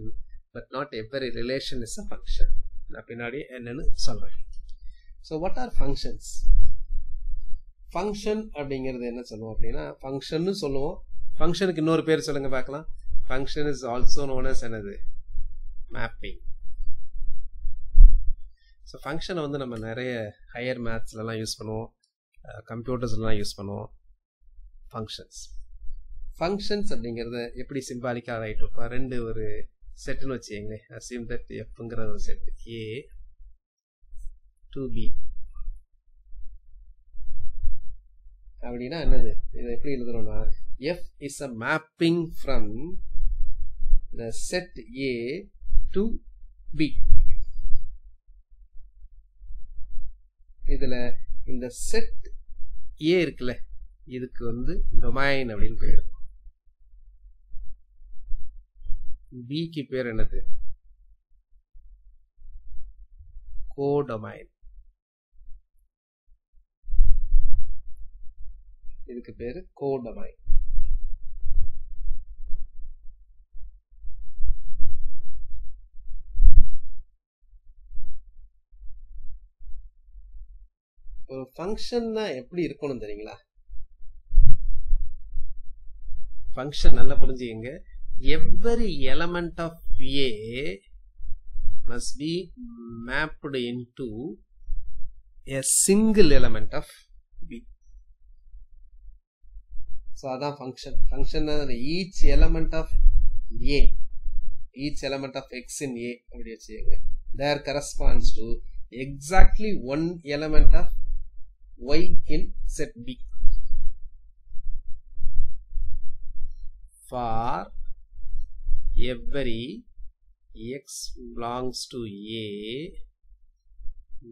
but not every relation is a function. நான் பின்னாடி என்னன்னு சொல்றேன். So what are functions? Function அப்படிங்கிறது என்ன சொல்லுவோம் அப்படின்னா, ஃபங்க்ஷன்னு சொல்லுவோம். ஃபங்க்ஷனுக்கு இன்னொரு பேர் சொல்லுங்க பார்க்கலாம். Function is also known as என்னது? Mapping. ஸோ ஃபங்க்ஷனை வந்து நம்ம நிறைய ஹையர் மேத்ஸ்லாம் யூஸ் பண்ணுவோம், கம்ப்யூட்டர்ஸ்லாம் யூஸ் பண்ணுவோம். ஃபங்க்ஷன்ஸ் அப்படிங்கிறத எப்படி சிம்பாலிக்காக ரைட் இருப்பா, ரெண்டு ஒரு செட்டுன்னு வச்சுக்கோங்க. அசியூம் தட் எஃப்ங்கிற ஒரு செட் ஏ டு பி அப்படின்னா என்னது? இதை எப்படி எழுதுறோம்னா, F is a mapping from the set A to B. இதுல இந்த செட் ஏ இருக்குல்ல, இதுக்கு வந்து டொமைன் அப்படின்னு பேர். பிக்கு பேர் என்னது? கோடொமைன். இதுக்கு பேரு கோடொமைன். ஒரு ஃபங்க்ஷன்னா எப்படி இருக்கணும் தெரியுங்களா? ஃபங்க்ஷன் நல்லா புரிஞ்சுக்கங்க. Every element of A must be mapped into a single element of B. So அதான் function. Function each element of A, each element of X in A அப்படி வச்சுக்கோங்க. There corresponds to exactly one element of Y in set B. For every X belongs to A,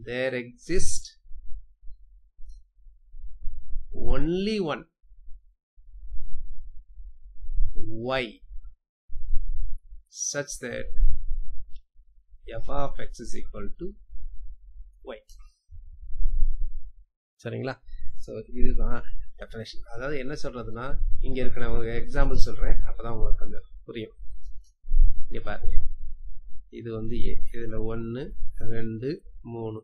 there exists only one Y such that f of X is equal to Y. சரிங்களா? So இதுதான் definition. அதாவது என்ன சொல்றதுன்னா, இங்க இருக்க நான் உங்களுக்கு example சொல்றேன், அப்பதான் உங்களுக்கு கொஞ்சம் புரியும். இங்க பாருங்க, இது வந்து ஏ, இதுல 1 2 3,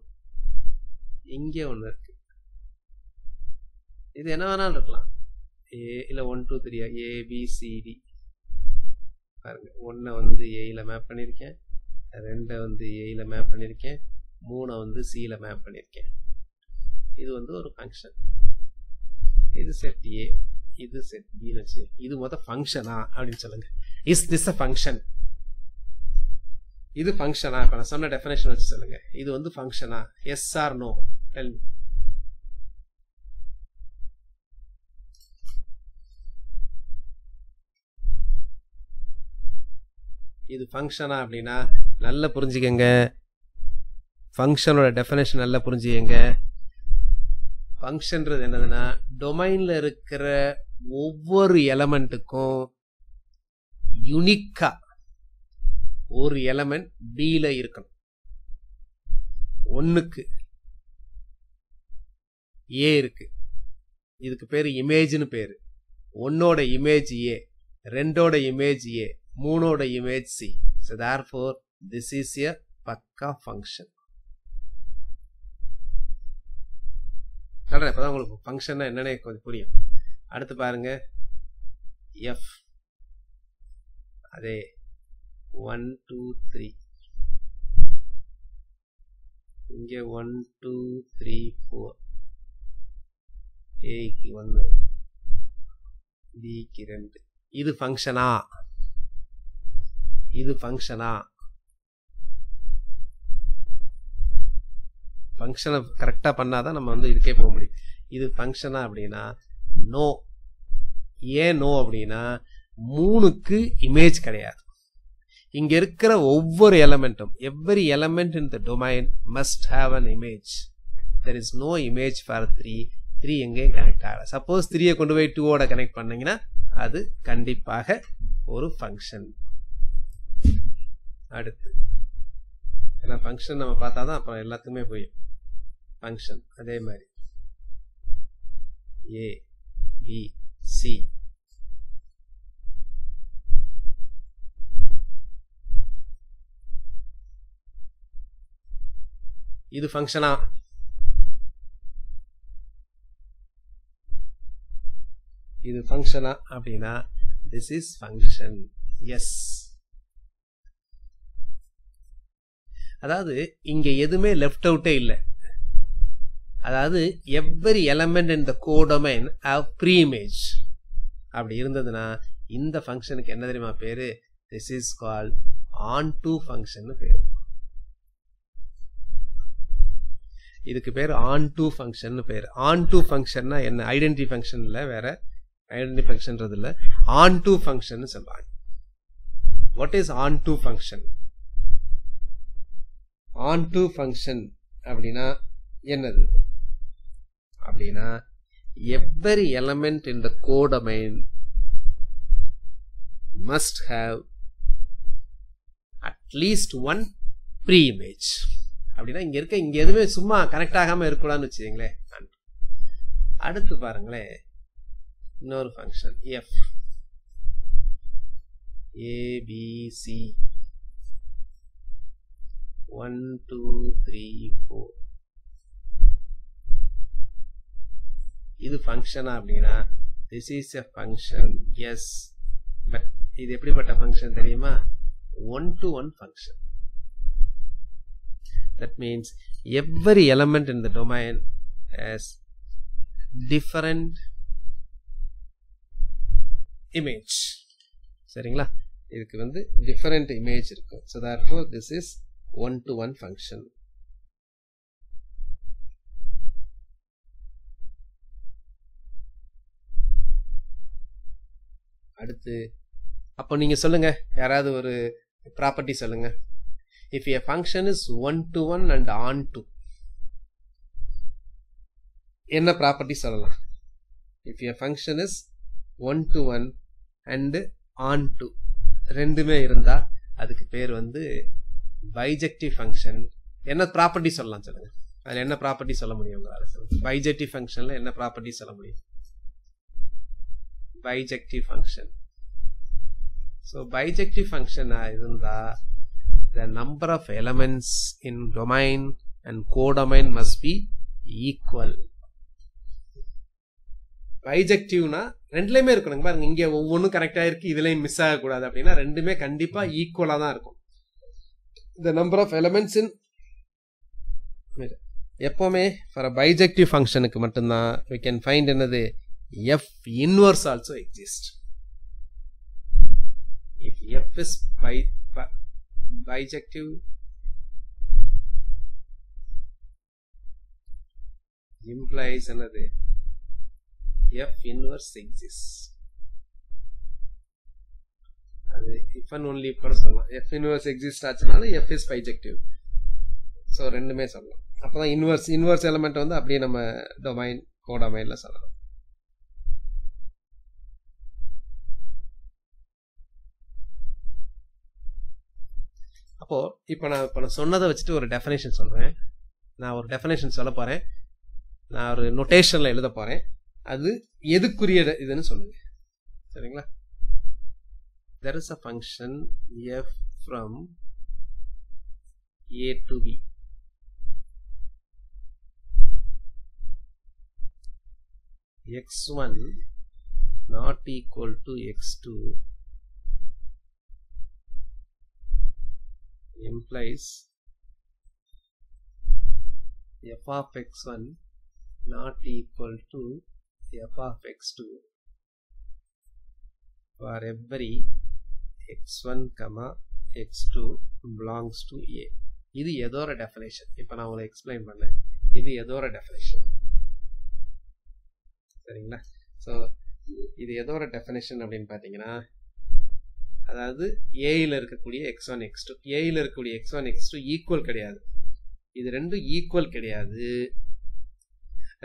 இங்க ஒண்ணு இருக்கு. இது என்ன வேணாலும் இருக்கலாம், ஏ இல்ல 1 2 3 ஏ பி சி டி. பாருங்க, 1 வந்து ஏல மேப் பண்ணிருக்கேன், 2 வந்து ஏல மேப் பண்ணிருக்கேன், 3 வந்து சில மேப் பண்ணிருக்கேன். இது வந்து ஒரு ஃபங்க்ஷன். இது செட் ஏ, இது செட் பி வச்சு இது மொத்த ஃபங்க்ஷனா அப்படின்னு சொல்லுங்க. Is this a function? இது ஃபங்க்ஷனா? இப்ப நான் சொன்ன டெஃபினேஷன் வச்சு சொல்லுங்க. இது வந்து ஃபங்க்ஷனா? Yes or no? Tell me. இது ஃபங்க்ஷனா அப்படின்னா நல்லா புரிஞ்சுக்கங்க. ஃபங்க்ஷனோட டெஃபினேஷன் நல்லா புரிஞ்சுக்கங்க. ஃபங்க்ஷன்றது என்னதுன்னா, டொமைன்ல இருக்கிற ஒவ்வொரு எலமெண்ட்டுக்கும் யூனிக்கா ஒரு எலமெண்ட் பில இருக்கணும். ஒன்னுக்கு ஏ இருக்கு, இதுக்கு பேரு இமேஜ்னு பேரு. ஒன்னோட இமேஜ் ஏ, ரெண்டோட இமேஜ் ஏ, மூணோட image C. So therefore this is a பக்கா ஃபங்க்ஷன். இப்பதான் உங்களுக்கு ஃபங்க்ஷன் என்னன்னு கொஞ்சம் புரியும். அடுத்து பாருங்க, எஃப் அதே 1 2 3, இங்க 1 2 3 4, ஏக்கு 1 பிக்கு 2. இது ஃபங்க்ஷனா? இது ஃபங்க்ஷனா? ஃபங்க்ஷனை கரெக்டா பண்ணாதான் நம்ம வந்து இதுக்கே போக முடியும். இது ஃபங்க்ஷனா அப்படின்னா நோ. ஏன் நோ அப்படின்னா, 3க்கு இமேஜ் கிடையாது. இங்க இருக்கிற ஒவ்வொரு எலமெண்ட்டும், every element in the domain must have an image. There is no image for 3. 3 எங்கேயும் கனெக்ட் ஆகல. சப்போஸ் 3 கொண்டு போய் 2ஓட கனெக்ட் பண்ணீங்கன்னா அது கண்டிப்பாக ஒரு ஃபங்க்ஷன். அடுத்து ஏன்னா ஃபங்க்ஷன் நம்ம பார்த்தா தான் அப்புறம் எல்லாத்துக்குமே புரியும். ஃபங்க்ஷன் அதே மாதிரி A B C இது ஃபங்க்ஷனா? இது ஃபங்க்ஷனா அப்படின்னா this is function. yes. அதாவது இங்க எதுவுமே லெஃப்ட் அவுட்டே இல்லை. அதாவது every element in the codomain have pre-image. அப்படி இருந்ததுன்னா இந்த ஃபங்க்ஷனுக்கு என்ன தெரியுமா பேரு? this is called onto function பேரு. இதுக்கு பேர் onto function பேரு. onto functionனா என்ன? ஐடென்டி ஃபங்க்ஷன் இல்ல, வேற ஐடென்டி ஃபங்க்ஷன்றது இல்ல, onto function சொல்றாங்க. what is onto function? onto function அப்படின்னா என்னது அப்படின்னா every element in the codomain must have at least one pre-image. அப்படின்னா இங்க இருக்க இங்க எதுவுமே சும்மா கனெக்ட் ஆகாம இருக்கக்கூடாதுன்னு வச்சுக்கீங்களேன். அடுத்து பாருங்களேன், இன்னொரு function f a b c 1 2 3 4 இது ஃபங்க்ஷனா அப்படின்னா this is a function. yes, but இது எப்படிப்பட்ட ஃபங்க்ஷன் தெரியுமா? 1-to-1 function. that means every element in the domain has different image. சரிங்களா? இதுக்கு வந்து different image இருக்கும். so therefore this is 1-to-1 function. அடுத்து அப்போ நீங்க சொல்லுங்க, யாராவது ஒரு ப்ராப்பர்ட்டி சொல்லுங்க. if a function is 1-to-1 and onto, என்ன ப்ராப்பர்ட்டி சொல்லலாம்? if a function is 1-to-1 and onto ரெண்டுமே இருந்தா அதுக்கு பேர் வந்து பைஜெக்டிவ் ஃபங்க்ஷன். என்ன ப்ராப்பர்ட்டி சொல்லலாம் சொல்லுங்க? அதுல என்ன ப்ராப்பர்ட்டி சொல்ல முடியும் உங்களால? பைஜெக்டிவ் ஃபங்க்ஷன்ல என்ன ப்ராப்பர்ட்டி சொல்ல முடியும்? Bijective function. so bijective function இருந்தா the number of elements in domain and codomain must be equal. bijectiveனா ரெண்டுலயுமே இருக்கணும். பாருங்க, இங்க ஒவ்வொன்றும் கரெக்டா இருக்கு, இதுலயும் மிஸ் ஆக கூடாது. அப்படின்னா ரெண்டுமே கண்டிப்பா ஈக்குவலா தான் இருக்கும். the number of elements in எப்பவுமே for a bijective functionக்கு மட்டும்தான் we can find என்னது f inverse also exist. if f is bijective implies என்னது f inverse exists. அது if and only கூட சொல்லலாம். f inverse exist ஆச்சுனால f is bijective. so ரெண்டுமே சொல்லலாம். அப்பதான் இன்வர்ஸ் எலிமெண்ட் வந்து அப்படியே நம்ம டொமைன் கோடொமைன்ல சொல்லலாம். அப்போ இப்போ நான் சொன்னதை வச்சுட்டு ஒரு டெஃபினேஷன் சொல்றேன். நான் ஒரு டெஃபினேஷன் சொல்ல போறேன், நான் ஒரு நோட்டேஷன்ல எழுத போறேன். அது எதுக்குரிய இதுன்னு சொல்லுங்க. சரிங்களா? there is a function f from a to b. x1 not equal to x2 implies f of x1 not equal to f of x2 for every x1, x2 belongs to a. இது ஏதோ ஒரு definition. இப்போ நான் உங்களுக்கு explain பண்ணேன். இது ஏதோ ஒரு டெஃபினேஷன். சரிங்களா? ஸோ இது ஏதோ ஒரு டெஃபினேஷன் அப்படின்னு பார்த்தீங்கன்னா, அதாவது ஏயில் இருக்கக்கூடிய x1, x2, ஏயில் இருக்கக்கூடிய x1, x2 ஈக்குவல் கிடையாது. இது ரெண்டும் ஈக்குவல் கிடையாது.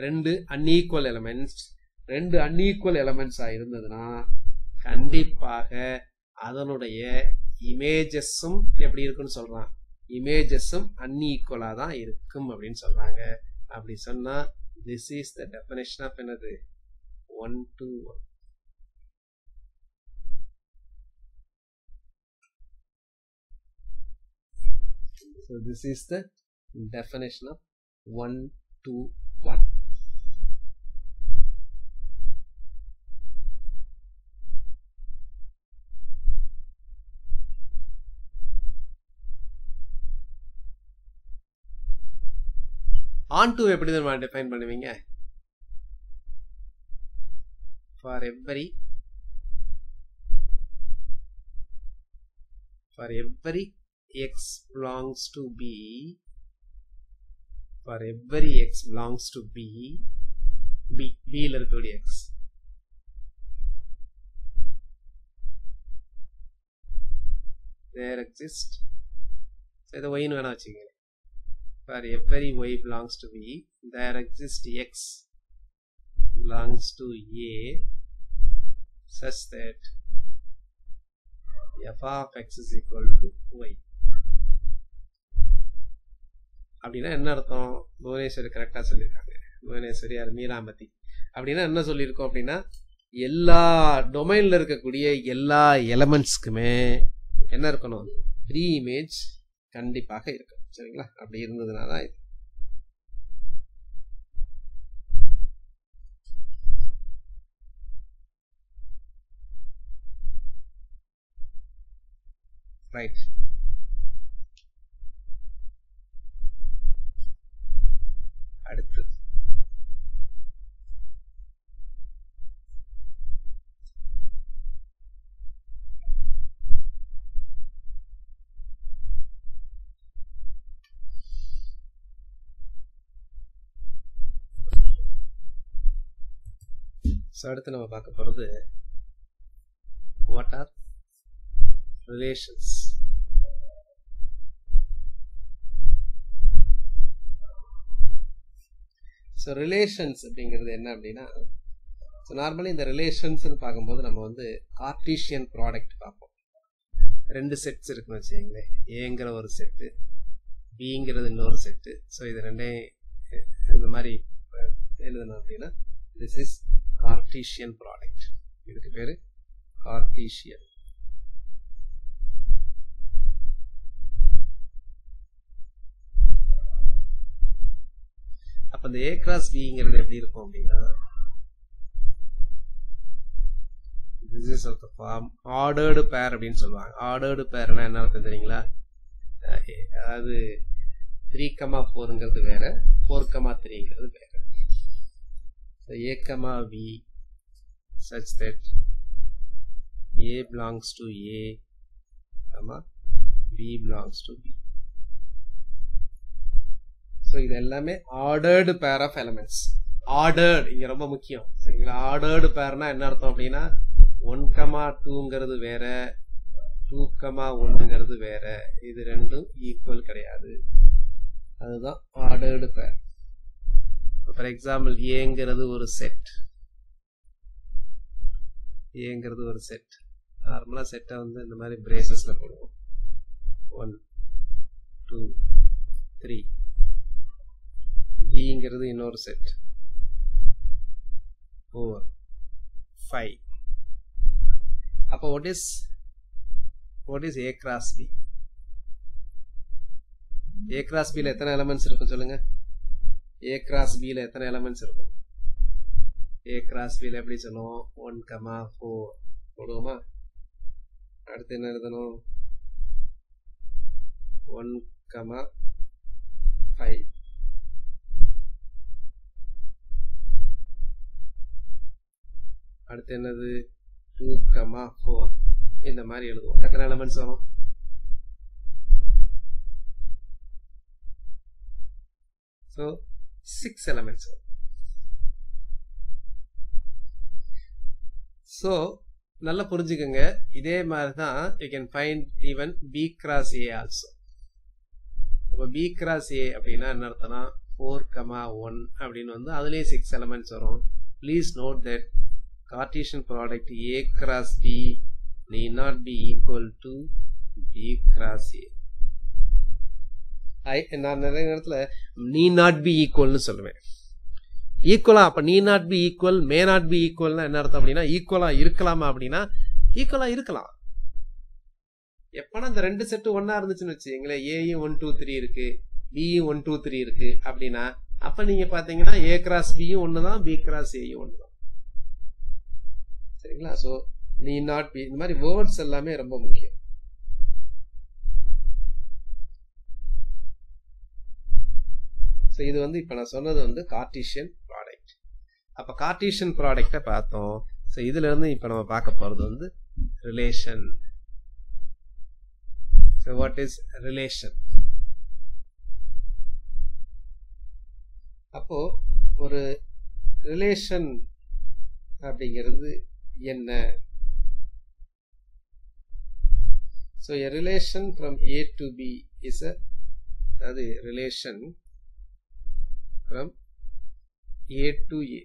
ரெண்டு அன்ஈக்குவல் எலிமெண்ட்ஸ். ரெண்டு அன்ஈக்குவல் எலிமெண்ட்ஸா இருந்ததுன்னா கண்டிப்பாக அதனுடைய இமேஜஸும் எப்படி இருக்குன்னு சொல்றான், இமேஜஸும் அன்ஈக்குவலா தான் இருக்கும் அப்படின்னு சொல்றாங்க. அப்படி சொன்னா this is the definition of என்னது 1 to 1. So this is the definition of 1 to 1. On to எப்படி தான் define பண்ணுவீங்க? For every x belongs to B, for every x belongs to B, B ல இருக்கக்கூடிய x, there exists, so இதை y னு வேணா வச்சுக்கோங்க. For every y belongs to B, there exists x belongs to A such that f of x is equal to y. அப்படின்னா என்ன அர்த்தம்? புவனேஸ்வரி கரெக்டா சொல்லியிருக்காங்க. புவனேஸ்வரி அது மீராமதி. அப்படின்னா என்ன சொல்லியிருக்கோம் அப்படின்னா, எல்லா டொமைன்ல இருக்கக்கூடிய எல்லா எலமெண்ட்ஸ்க்குமே என்ன இருக்கணும்? ப்ரீ இமேஜ் கண்டிப்பாக இருக்கணும். சரிங்களா? அப்படி இருந்ததுனால தான் இது. ரைட். அடுத்து அடுத்து நம்ம பார்க்க போறது what are relations. So relations அப்படிங்கிறது என்ன அப்படின்னா, ஸோ நார்மலி இந்த ரிலேஷன்ஸ்ன்னு பார்க்கும்போது நம்ம வந்து கார்டீசியன் ப்ராடக்ட் பார்ப்போம். 2 செட்ஸ் இருக்குன்னு வச்சுக்கோங்களேன். ஏங்கிற ஒரு செட்டு, பிங்கிறது இன்னொரு செட்டு. ஸோ இது ரெண்டையும் இந்த மாதிரி எழுதணும் அப்படின்னா திஸ் இஸ் கார்டீசியன் ப்ராடக்ட். இதுக்கு பேரு கார்டீசியன். அப்ப இந்த A cross Bங்கிறது எப்படி இருக்கும் அப்படின்னா, this is of the form ordered pair அப்படின்னு சொல்லுவாங்க. ordered pairனா என்ன அர்த்தம் தெரியுங்களா? அதாவது 3,4ங்கிறது வேற, 4,3ங்கிறது வேற. So A, B such that A belongs to A, B belongs to B. So இது எல்லாமே ordered pair of elements. ordered இங்க ரொம்ப முக்கியம். சரிங்களா? ordered pairனா என்ன அர்த்தம் அப்படின்னா, 1,2ங்கிறது வேற, 2,1ங்கிறது வேற. இது ரெண்டும் ஈக்குவல் கிடையாது. அதுதான் ordered pair. ஃபார் எக்ஸாம்பிள் ஏங்கிறது ஒரு செட். ஏங்கிறது ஒரு செட். நார்மலா செட்டை வந்து இந்த மாதிரி பிரேசஸ்ல போடுவோம். 1 2 3. பிங்கிறது இன்னொரு செட். 4 5. அப்போ what is A cross B? A cross B ல எத்தனை எலிமெண்ட்ஸ் இருக்கும் சொல்லுங்க? A cross B ல எத்தனை எலிமெண்ட்ஸ் இருக்கும்? A cross B ல எப்படி சொல்லுவோம்? 1,4 போடுவோமா? அடுத்து என்ன எழுதணும்? 1,5. அடுத்து என்னது? 2,4. இந்த மாதிரி எழுதுவோம். எத்தனை எலிமெண்ட்ஸ் வரும்? So 6 elements. So நல்லா புரிஞ்சுக்கங்க. இதே மாதிரி தான் you can find even B cross A also. அப்ப B cross A அப்படின்னா என்ன அர்த்தம்னா 4,1 அப்படின்னு வந்து அதுலயே 6 elements வரும். Please note that Cartesian product A cross B need not be equal to B cross A. நான் நிறைய நேரத்துல நீ நாட் பி ஈக்குவல்னு சொல்லுவேன். ஈக்குவலா, அப்ப நீ not be equal, may not be ஈக்குவல்னா என்ன அர்த்தம் அப்படின்னா, ஈக்குவலா இருக்கலாமா அப்படின்னா ஈக்குவலா இருக்கலாம். எப்பனா இந்த ரெண்டு செட்டு ஒன்னா இருந்துச்சுன்னு வச்சுங்களே, ஏயும் 1 2 3 இருக்கு, பியும் 1 2 3 இருக்கு அப்படின்னா, அப்ப நீங்க பாத்தீங்கன்னா ஏ கிராஸ் பியும் ஒண்ணுதான், பி கிராஸ் ஏயும் ஒண்ணுதான். சரிங்களா? சோ நீ நாட் பி, இந்த மாதிரி வேர்ட்ஸ் எல்லாமே ரொம்ப முக்கியம். ஸோ இது வந்து இப்போ நான் சொன்னது வந்து கார்ட்டீசியன் ப்ராடக்ட். அப்போ கார்ட்டீசியன் ப்ராடக்டை பார்த்தோம். ஸோ இதுல இருந்து இப்போ நம்ம பார்க்க போறது வந்து relation. So what is relation? அப்போ ஒரு ரிலேஷன் அப்படிங்கிறது என்ன? So a relation from A to B is a, அதாவது relation from A to A.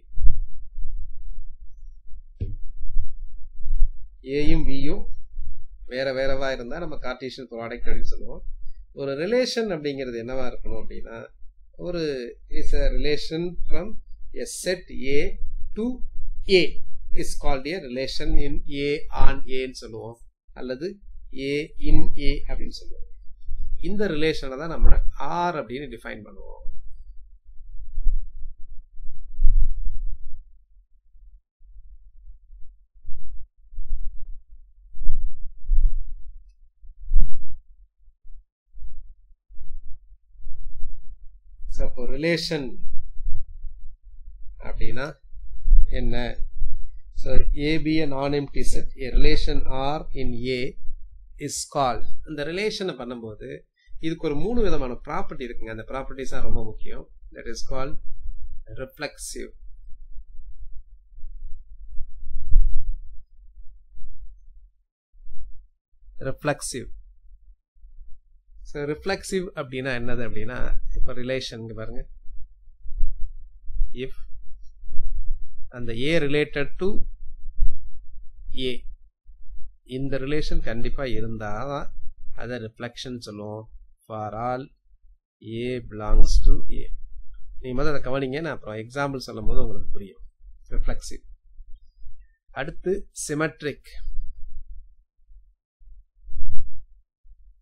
ஏயும் பியும் வேற வேறவா இருந்தா நம்ம கார்ட்டீசியன் ப்ராடக்ட் அப்படின்னு சொல்லுவோம். ஒரு ரிலேஷன் அப்படிங்கிறது என்னவா இருக்கணும் அப்படின்னா, ஒரு is a relation from a set A to A is called a relation in A on A ன்னு சொல்லுவோம், அல்லது A in A அப்படின்னு சொல்லுவோம். இந்த ரிலேஷனை தான் நம்ம R அப்படின்னு டிஃபைன் பண்ணுவோம். அப்போ ரிலேஷன் அப்படின்னா என்ன? So A be a non-empty set, a relation R in A is called. இந்த ரிலேஷனை பண்ணும்போது இதுக்கு ஒரு 3 விதமான ப்ராப்பர்ட்டி இருக்குங்க. அந்த ப்ராப்பர்ட்டிஸ் தான் ரொம்ப முக்கியம். That is called reflexive. reflexive. So reflexive அப்படின்னா என்னது அப்படின்னா, இப்போ ரிலேஷன் பாருங்க, இஃப் அந்த ஏ ரிலேட்டட் டு ஏ, இந்த ரிலேஷன் கண்டிப்பா இருந்தாதான் அதை ரிஃப்ளெக்ஷன் சொல்லுவோம். For all a belongs to A. நீங்க முதல்ல அதை கவனிங்க, நான் அப்புறம் எக்ஸாம்பிள் சொல்லும் போது உங்களுக்கு புரியும். ரிஃப்ளெக்சிவ். அடுத்து சிமெட்ரிக்.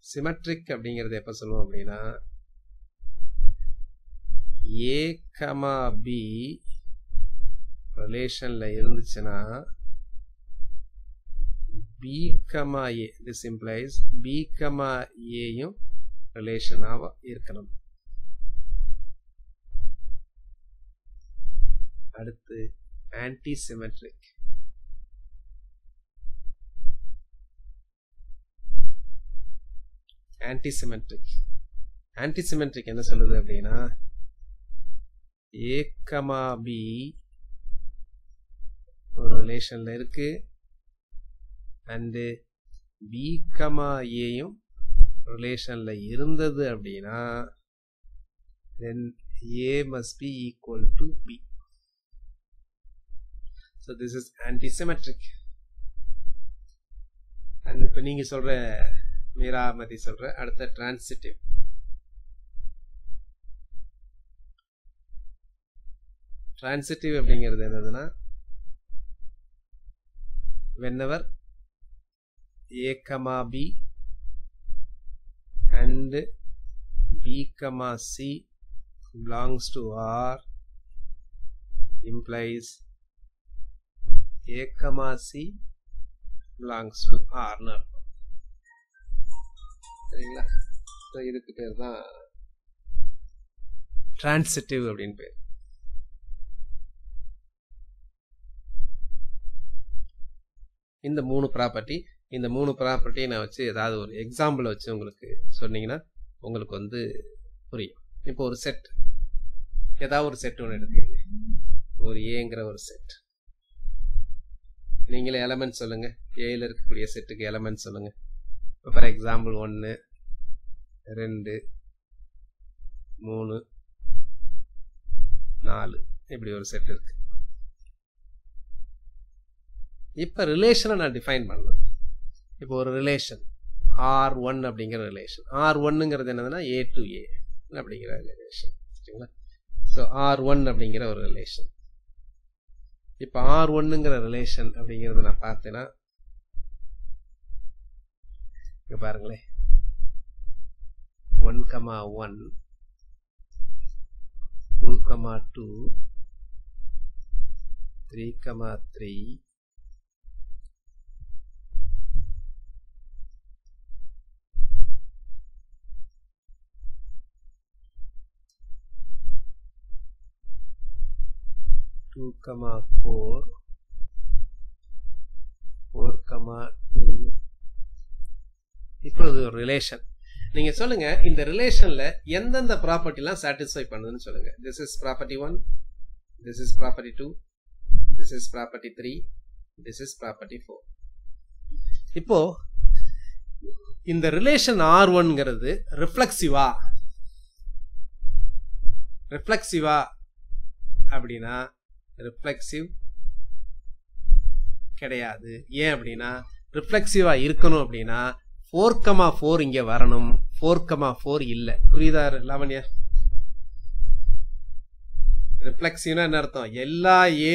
சிமெட்ரிக் அப்படிங்கிறது எப்ப சொல்லுவோம் அப்படின்னா, ஏ கமா பி ரிலேஷன்ல இருந்துச்சுன்னா b comma a, this implies b comma ஏயும் ரிலேஷனாக இருக்கணும். அடுத்து ஆன்டி சிமெட்ரிக். ஆன்டிசிமெட்ரிக் என்ன சொல்லுது அப்படின்னா, ஏ கமா பி ஒரு ரிலேஷன்ல இருக்கு அண்டு பி கமா ஏயும் ரிலேஷன்ல இருந்தது அப்படின்னா then A must be equal to B. So this is antisymmetric. and இப்ப நீங்க சொல்ற மீராமதி சொல்ற அடுத்த டிரான்சிட்டிவ். டிரான்சிட்டிவ் அப்படிங்கிறது என்னதுன்னா, whenever A comma B and B comma C belongs to R implies A comma C belongs to R ன்னு அர்த்தம். சரிங்களா? ஸோ இதுக்கு பேர் தான் டிரான்சிட்டிவ் அப்படின்னு பேர். இந்த 3 ப்ராப்பர்ட்டி நான் வச்சு ஏதாவது ஒரு எக்ஸாம்பிள் வச்சு உங்களுக்கு சொன்னீங்கன்னா உங்களுக்கு வந்து புரியும். இப்போ ஒரு செட், ஏதாவது ஒரு செட் ஒன்று எடுத்துக்கங்க, ஒரு ஏங்கிற ஒரு செட். நீங்களே எலமெண்ட் சொல்லுங்க, ஏல இருக்கக்கூடிய செட்டுக்கு எலமெண்ட் சொல்லுங்க. ஃபார் எக்ஸாம்பிள் 1 2 3 4 இப்படி ஒரு செட் இருக்கு. இப்ப ரிலேஷனை நான் டிஃபைன் பண்ணணும். இப்போ ஒரு ரிலேஷன் R1 அப்படிங்கிற ரிலேஷன். R1ங்கிறது என்னதுன்னா A to A. அப்படிங்கிற ரிலேஷன். சரிங்களா? ஸோ R1 அப்படிங்கிற ஒரு ரிலேஷன். இப்போ R1ங்கிற ரிலேஷன் அப்படிங்கிறது நான் பார்த்தேன்னா இங்க பாருங்களேன், 1,1 2,2 3,3 2,4 4,2. இப்பொழுது ஒரு ரிலேஷன். நீங்க சொல்லுங்க, இந்த ரிலேஷன்ல எந்தெந்த ப்ராப்பர்ட்டிலாம் சாட்டிஸ்ஃபை பண்ணுதுன்னு சொல்லுங்க. This is property 1, this is property 2, this is property 3, this is property 4. இப்போ இந்த ரிலேஷன் R1ங்கிறது ரிஃப்ளெக்சிவா அப்படின்னா ரிஃப்ளெக்சிவ் கிடையாது. ஏன் அப்படின்னா ரிஃப்ளெக்சிவா இருக்கணும் அப்படின்னா 4,4 இங்க வரணும். 4,4 இல்ல. புரியுதா லாவண்யா? ரிஃப்ளெக்சிவ்னா என்ன அர்த்தம்? எல்லா A,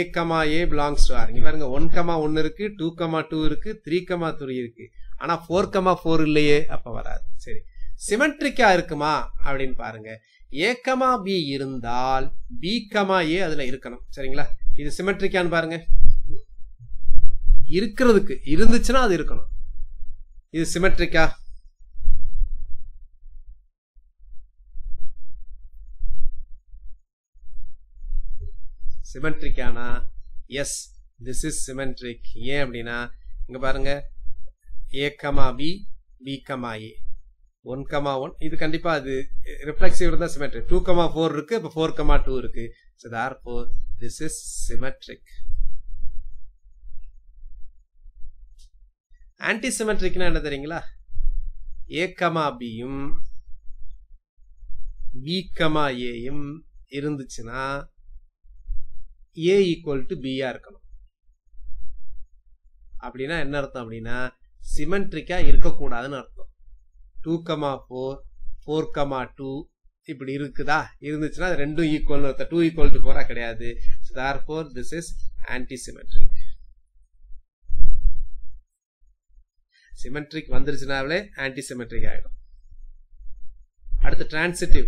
A belongs to R. இங்க பாருங்க, 1,1 இருக்கு, 2,2 இருக்கு, 3,3 இருக்கு. ஆனா 4,4 இல்லையே, அப்ப வராது. சரி, சிமெட்ரிக்கா இருக்குமா அப்படின்னு பாருங்க. A, B இருந்தால் B, A அதுல இருக்கணும். சரிங்களா? இது சிமெட்ரிக்கான்னு பாருங்க. இருக்கிறதுக்கு இருந்துச்சுன்னா அது இருக்கணும். இது சிமெட்ரிக்கா? சிமெட்ரிக்கானா எஸ், திஸ் இஸ் சிமெட்ரிக். ஏன் அப்படின்னா இங்க பாருங்க, A, B, B, A 1,1 இது கண்டிப்பா அது ரிஃப்ளெக்சிவ் இருந்தா சிமெட்ரிக். 2,4 இருக்கு, இப்ப 4,2 இருக்கு. So therefore this is symmetric. Anti சிமெட்ரிக்னா என்ன தெரியுங்களா? A, Bயும் B, Aயும் இருந்துச்சுன்னா A equal to B இருக்கணும். அப்படின்னா என்ன அர்த்தம் அப்படின்னா சிமெட்ரிக்கா இருக்கக்கூடாதுன்னு அர்த்தம். 2,4 4,2 இப்படி இருக்குதா? இருந்துச்சுன்னா ரெண்டும் ஈக்குவல் அர்த்தம். 2 equal to 4 கிடையாது. So therefore this is anti-symmetric. Symmetric வந்துருச்சுனாவே ஆன்டி சிமெட்ரிக் ஆயிடும். அடுத்து டிரான்சிட்டிவ்.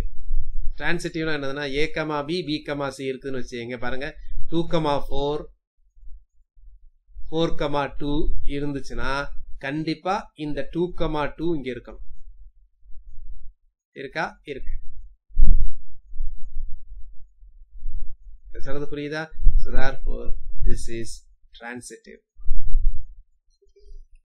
டிரான்சிட்டிவ்னா என்னதுன்னா A, B, B, C இருக்குன்னு வச்சுங்க. பாருங்க, 2,4 4,2 இருந்துச்சுன்னா கண்டிப்பா இந்த 2,2 இங்க இருக்கணும். இருக்கா? இருக்கு. சொல்றது புரியுதா? So therefore this is transitive.